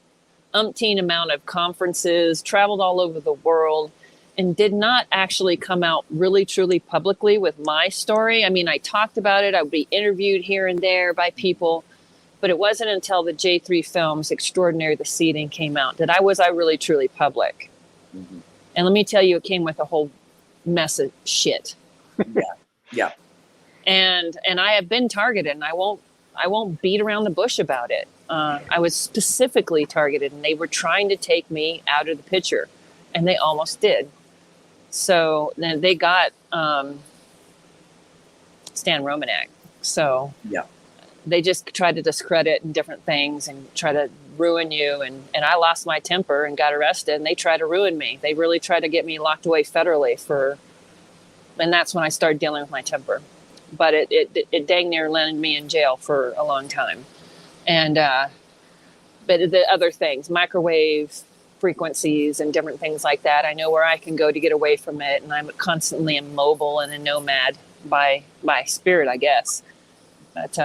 umpteen amount of conferences, traveled all over the world, and did not actually come out really, truly publicly with my story. I mean, I talked about it. I would be interviewed here and there by people, but it wasn't until the J3 films, Extraordinary the Seeding, came out that I really, truly public. Mm-hmm. And let me tell you, it came with a whole mess of shit. Yeah. And I have been targeted, and I won't beat around the bush about it. I was specifically targeted, and they were trying to take me out of the picture, and they almost did. So then they got Stan Romanek. So they just tried to discredit and different things and try to ruin you. And I lost my temper and got arrested, and they tried to ruin me. They really tried to get me locked away federally and that's when I started dealing with my temper. But it dang near landed me in jail for a long time. And but the other things, microwave frequencies and different things like that, I know where I can go to get away from it, and I'm constantly immobile and a nomad by spirit, I guess. But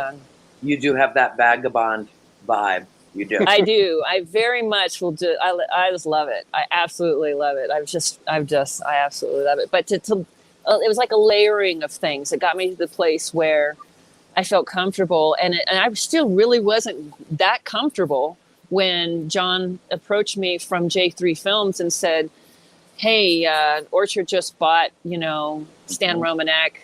you do have that vagabond vibe. You do. I do. I very much will do. I just love it. I absolutely love it. I absolutely love it. But it was like a layering of things that got me to the place where I felt comfortable, and I still really wasn't that comfortable when John approached me from J3 Films and said, hey, Orchard just bought, Stan Romanek,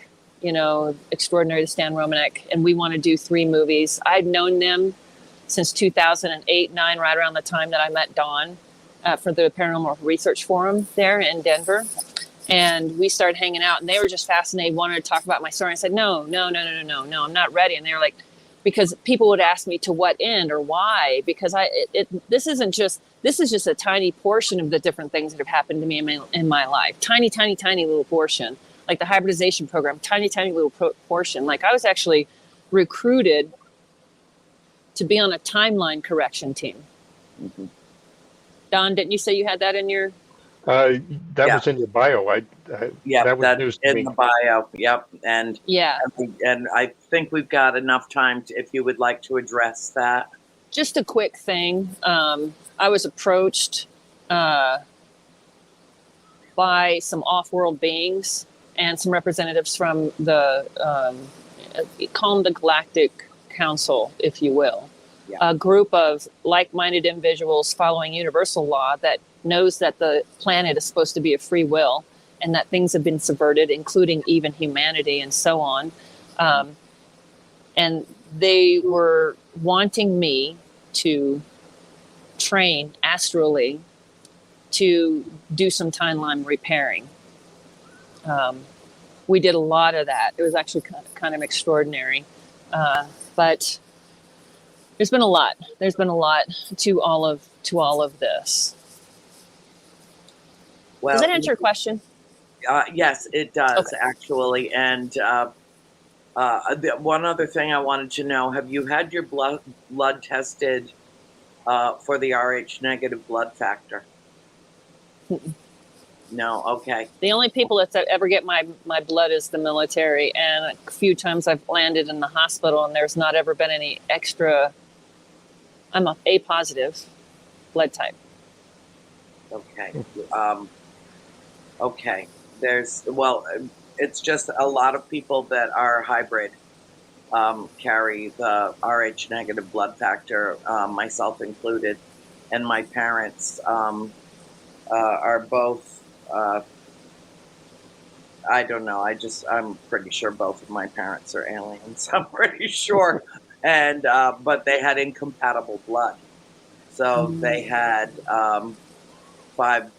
Extraordinary to Stan Romanek, and we want to do 3 movies. I'd known them since 2008, 9, right around the time that I met Dawn for the Paranormal Research Forum there in Denver. And we started hanging out, and they were just fascinated, wanted to talk about my story. I said, no, I'm not ready. And they were like, because people would ask me to what end or why, because this is just a tiny portion of the different things that have happened to me in my life. Tiny, tiny, tiny little portion, like the hybridization program, tiny, tiny little portion. Like I was actually recruited to be on a timeline correction team. Mm-hmm. Don, didn't you say you had that in your? That was in your bio. That was news to me. In the bio. Yep. And I think we've got enough time if you would like to address that. Just a quick thing. I was approached by some off-world beings and some representatives from the call them the Galactic Council, if you will. Yeah. A group of like-minded individuals following universal law that knows that the planet is supposed to be a free will and that things have been subverted, including even humanity and so on. And they were wanting me to train astrally to do some timeline repairing. We did a lot of that. It was actually kind of extraordinary. But there's been a lot. There's been a lot to all of this. Well, does that answer your question? Yes, it does, actually. And one other thing I wanted to know, have you had your blood tested for the Rh negative blood factor? No, okay. The only people that ever get my blood is the military, and a few times I've landed in the hospital, and there's not ever been any extra. I'm a A positive blood type. Okay. Okay. It's just a lot of people that are hybrid carry the Rh negative blood factor, myself included, and my parents are both. I don't know. I'm pretty sure both of my parents are aliens. I'm pretty sure, and but they had incompatible blood, so they had 5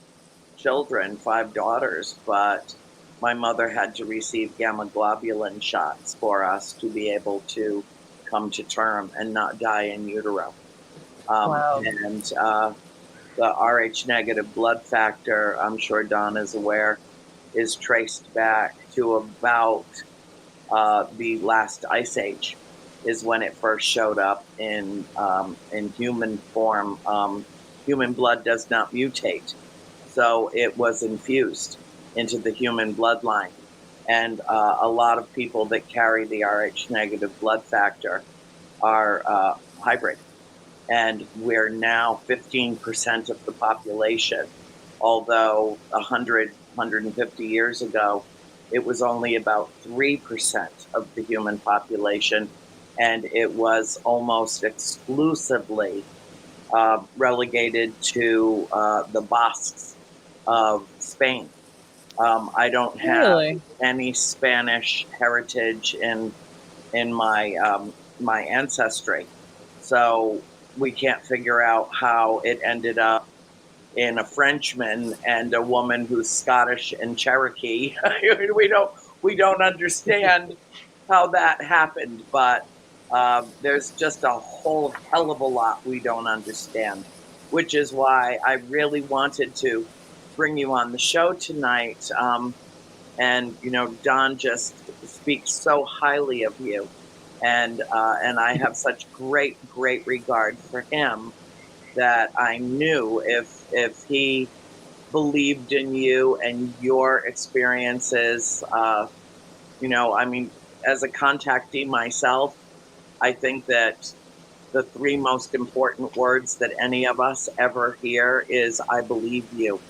children, 5 daughters, but my mother had to receive gamma globulin shots for us to be able to come to term and not die in utero. Wow. And the Rh negative blood factor, I'm sure Don is aware, is traced back to about the last ice age, is when it first showed up in human form. Human blood does not mutate, so it was infused into the human bloodline. And a lot of people that carry the Rh negative blood factor are hybrid. And we're now 15% of the population, although 150 years ago, it was only about 3% of the human population, and it was almost exclusively relegated to the Basques of Spain. I don't have any Spanish heritage in my ancestry, so we can't figure out how it ended up in a Frenchman and a woman who's Scottish and Cherokee. we don't understand how that happened, but there's just a whole hell of a lot we don't understand, which is why I really wanted to bring you on the show tonight. And Don just speaks so highly of you, and I have such great regard for him, that I knew if he believed in you and your experiences, I mean, as a contactee myself, I think that the 3 most important words that any of us ever hear is "I believe you."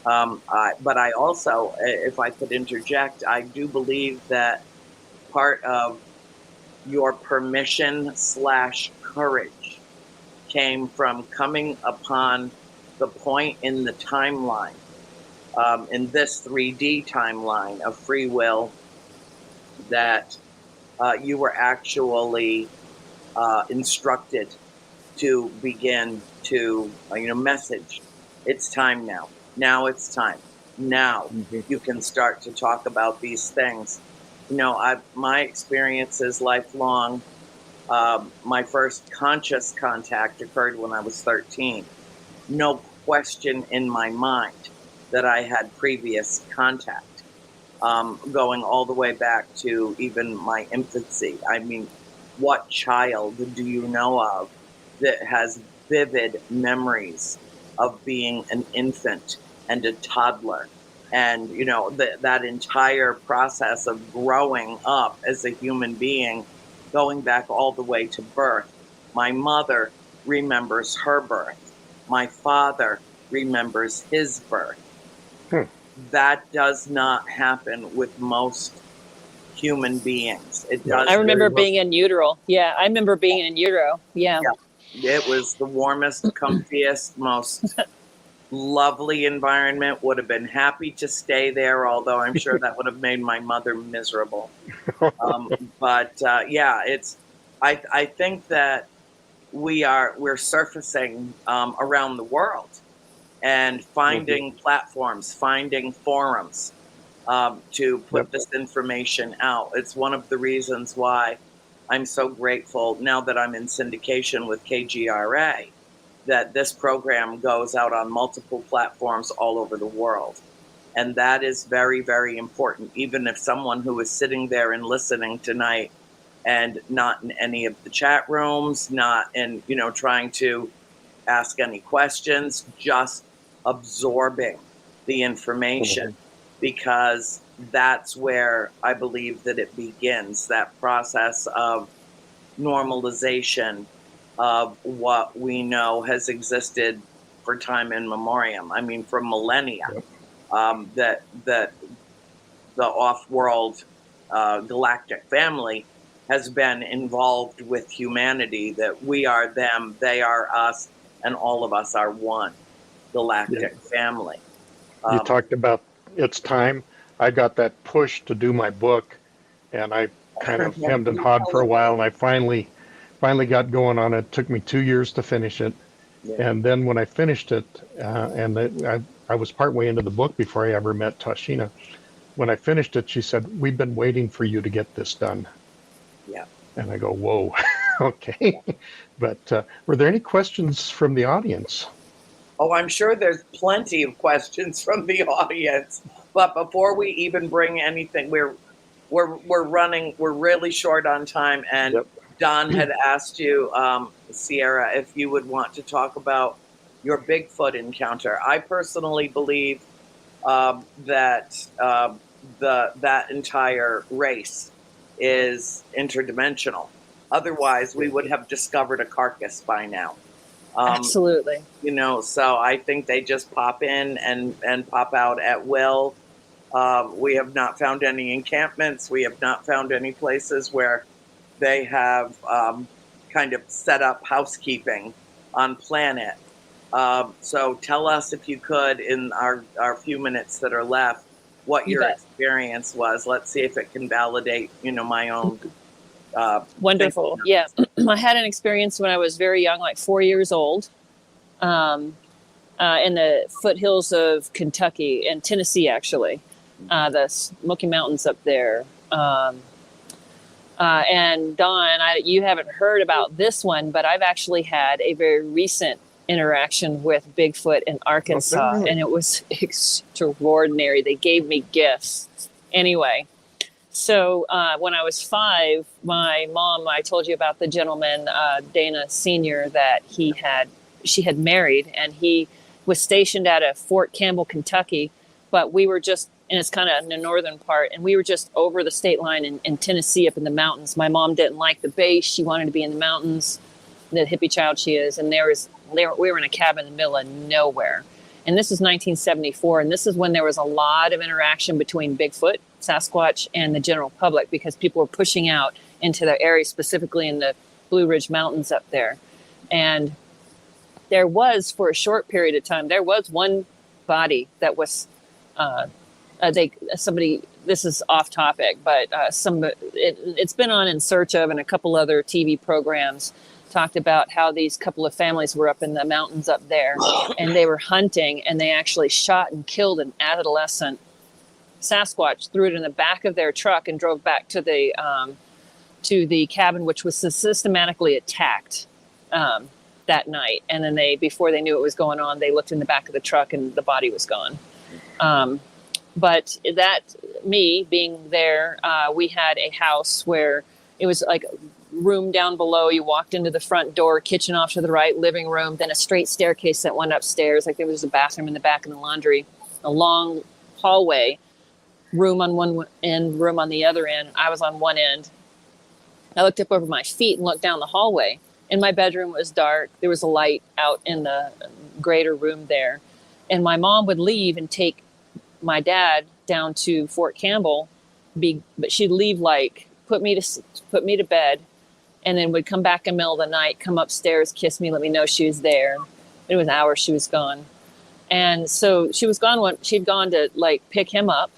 But I also, if I could interject, I do believe that part of your permission/courage came from coming upon the point in the timeline, in this 3D timeline of free will, that you were actually instructed to begin to, message. It's time now. Now it's time. Now you can start to talk about these things. My experience is lifelong. My first conscious contact occurred when I was 13. No question in my mind that I had previous contact, going all the way back to even my infancy. I mean, what child do you know of that has vivid memories of being an infant and a toddler? And, that entire process of growing up as a human being, going back all the way to birth. My mother remembers her birth. My father remembers his birth. That does not happen with most human beings. It does. I remember being in utero. Yeah, I remember being in utero. Yeah. It was the warmest, comfiest, most lovely environment. Would have been happy to stay there, although I'm sure that would have made my mother miserable. I think that we're surfacing around the world and finding platforms, finding forums to put this information out. It's one of the reasons why I'm so grateful now that I'm in syndication with KGRA, that this program goes out on multiple platforms all over the world. And that is very, very important. Even if someone who is sitting there and listening tonight and not in any of the chat rooms, not in, trying to ask any questions, just absorbing the information, because that's where I believe that it begins, that process of normalization of what we know has existed for time in memoriam. I mean, for millennia. That the off-world galactic family has been involved with humanity, that we are them, they are us, and all of us are one galactic family. You talked about it's time. I got that push to do my book, and I kind of hemmed and hawed for a while, and I finally got going on it. It took me 2 years to finish it. Yeah. And then when I finished it, I was partway into the book before I ever met Tashina. When I finished it, she said, "We've been waiting for you to get this done." Yeah. And I go, "Whoa." Okay. But were there any questions from the audience? Oh, I'm sure there's plenty of questions from the audience. But before we even bring anything, we're running. We're really short on time, and Don had asked you, Sierra, if you would want to talk about your Bigfoot encounter. I personally believe that that entire race is interdimensional. Otherwise, we would have discovered a carcass by now. Absolutely. You know, so I think they just pop in and pop out at will. We have not found any encampments. We have not found any places where they have kind of set up housekeeping on planet. So tell us, if you could, in our few minutes that are left, what your experience was. Let's see if it can validate, my own. Wonderful. Yeah. I had an experience when I was very young, like 4 years old, in the foothills of Kentucky and Tennessee, actually, the Smoky Mountains up there. And Don, you haven't heard about this one, but I've actually had a very recent interaction with Bigfoot in Arkansas, and it was extraordinary. They gave me gifts. Anyway, so when I was 5, my mom, I told you about the gentleman, Dana Sr., that she had married, and he was stationed at a Fort Campbell, Kentucky, but we were just, and it's kind of in the northern part, and we were just over the state line in Tennessee, up in the mountains. My mom didn't like the base. She wanted to be in the mountains, the hippie child she is, and we were in a cabin in the middle of nowhere. And this is 1974, and this is when there was a lot of interaction between Bigfoot, Sasquatch, and the general public, because people were pushing out into the area, specifically in the Blue Ridge Mountains up there. And there was, for a short period of time, there was one body that was, this is off topic, but it's been on In Search Of, and a couple other TV programs talked about how these couple of families were up in the mountains up there, and they were hunting, and they actually shot and killed an adolescent Sasquatch, threw it in the back of their truck, and drove back to the cabin, which was systematically attacked that night. And then before they knew what was going on, they looked in the back of the truck, and the body was gone. But me being there, we had a house where it was like room down below. You walked into the front door, kitchen off to the right, living room, then a straight staircase that went upstairs. Like there was a bathroom in the back and the laundry, a long hallway, room on one end, room on the other end. I was on one end. I looked up over my feet and looked down the hallway, and my bedroom was dark. There was a light out in the greater room there. And my mom would leave and take my dad down to Fort Campbell, but she'd leave, like, put me to bed, and then would come back in the middle of the night, come upstairs, kiss me, let me know she was there. It was hours she was gone. And so she was gone she'd gone to like pick him up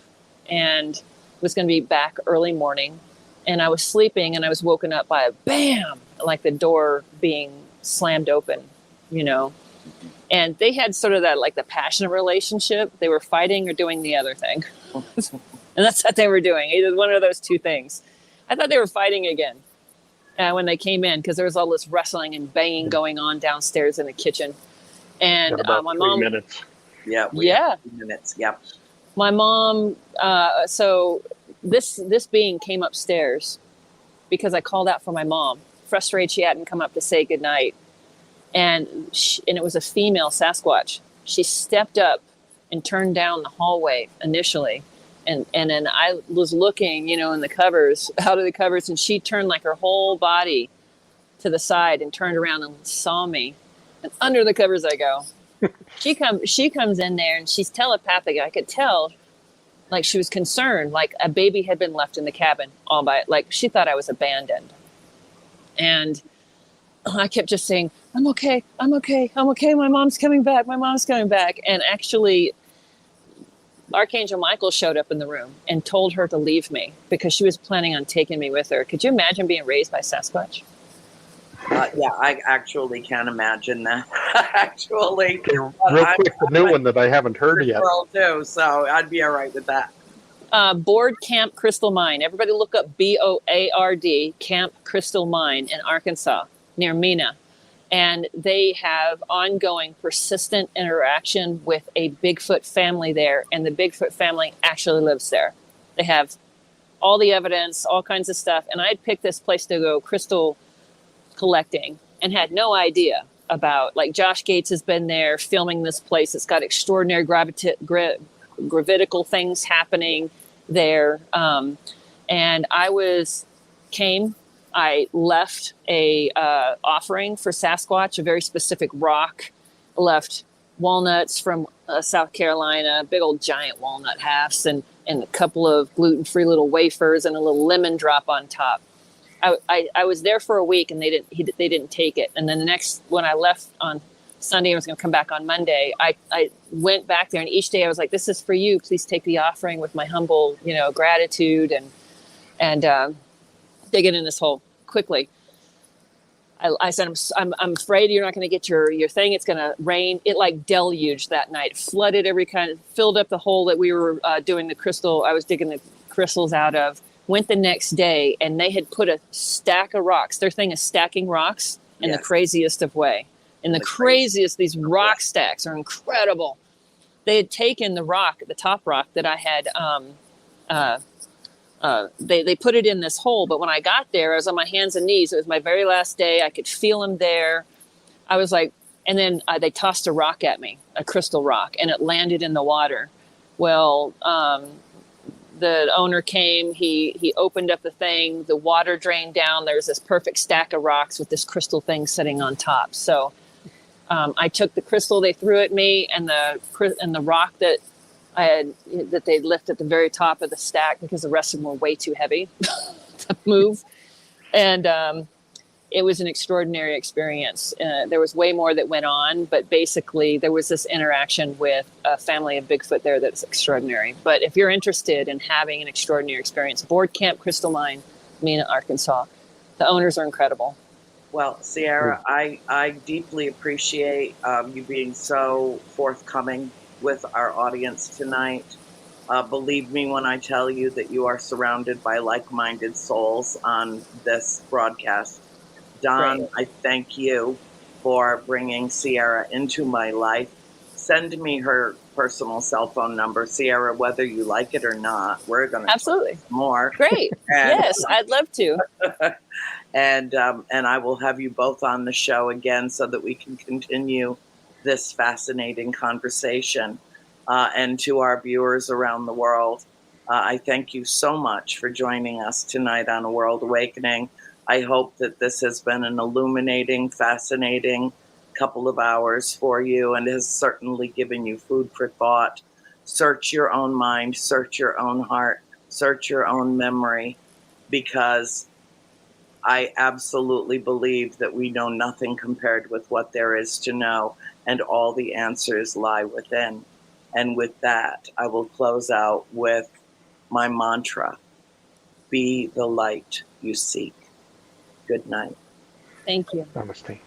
and was going to be back early morning. And I was sleeping, and I was woken up by a bam, like the door being slammed open, And they had sort of that, like the passionate relationship. They were fighting or doing the other thing. And that's what they were doing. Either one of those two things. I thought they were fighting again when they came in, because there was all this wrestling and banging going on downstairs in the kitchen. And my mom. 3 minutes. Yeah. 3 minutes. Yep. My mom. So this being came upstairs because I called out for my mom, frustrated she hadn't come up to say goodnight. And it was a female Sasquatch. She stepped up and turned down the hallway initially. And then I was looking, in the covers, out of the covers, and she turned like her whole body to the side and turned around and saw me. And under the covers I go. She comes in there and she's telepathic. I could tell, like, she was concerned, like a baby had been left in the cabin all by, like, she thought I was abandoned. And I kept just saying, I'm okay. I'm okay. I'm okay. My mom's coming back. My mom's coming back. And actually, Archangel Michael showed up in the room and told her to leave me because she was planning on taking me with her. Could you imagine being raised by Sasquatch? Yeah, I actually can't imagine that. Actually, real quick, the new one that I haven't heard yet. Too, so I'd be all right with that. Board Camp Crystal Mine. Everybody look up BOARD, Camp Crystal Mine in Arkansas, near Mena. And they have ongoing, persistent interaction with a Bigfoot family there. And the Bigfoot family actually lives there. They have all the evidence, all kinds of stuff. And I'd picked this place to go crystal collecting and had no idea about, like, Josh Gates has been there filming this place. It's got extraordinary gravitical things happening there. And I left a offering for Sasquatch, a very specific rock. I left walnuts from South Carolina, big old giant walnut halves, and a couple of gluten-free little wafers and a little lemon drop on top. I was there for a week and they didn't take it. And then when I left on Sunday, I was going to come back on Monday. I went back there, and each day I was like, "This is for you. Please take the offering with my humble, gratitude." And digging in this hole quickly. I said, I'm afraid you're not going to get your thing. It's going to rain. It like deluged that night, flooded filled up the hole that we were doing the crystal. I was digging the crystals out of. Went the next day, and they had put a stack of rocks. Their thing is stacking rocks in the craziest of way. These rock stacks are incredible. They had taken the top rock that I had, they put it in this hole. But when I got there, I was on my hands and knees. It was my very last day. I could feel them there. I was like, and then they tossed a rock at me, a crystal rock, and it landed in the water. Well, the owner came, he opened up the thing, the water drained down. There's this perfect stack of rocks with this crystal thing sitting on top. So I took the crystal they threw at me and the rock that they left at the very top of the stack because the rest of them were way too heavy to move. And it was an extraordinary experience. There was way more that went on, but basically there was this interaction with a family of Bigfoot there that's extraordinary. But if you're interested in having an extraordinary experience, Board Camp Crystal Mine, Mena, Arkansas. The owners are incredible. Well, Sierra, I deeply appreciate you being so forthcoming with our audience tonight. Believe me when I tell you that you are surrounded by like-minded souls on this broadcast. Don, Great. I thank you for bringing Sierra into my life. Send me her personal cell phone number, Sierra, whether you like it or not. We're going to absolutely talk more. Great. Yes, I'd love to. And I will have you both on the show again so that we can continue this fascinating conversation. And to our viewers around the world, I thank you so much for joining us tonight on A World Awakening. I hope that this has been an illuminating, fascinating couple of hours for you and has certainly given you food for thought. Search your own mind, search your own heart, search your own memory, because I absolutely believe that we know nothing compared with what there is to know, and all the answers lie within. And with that, I will close out with my mantra: be the light you seek. Good night. Thank you. Namaste.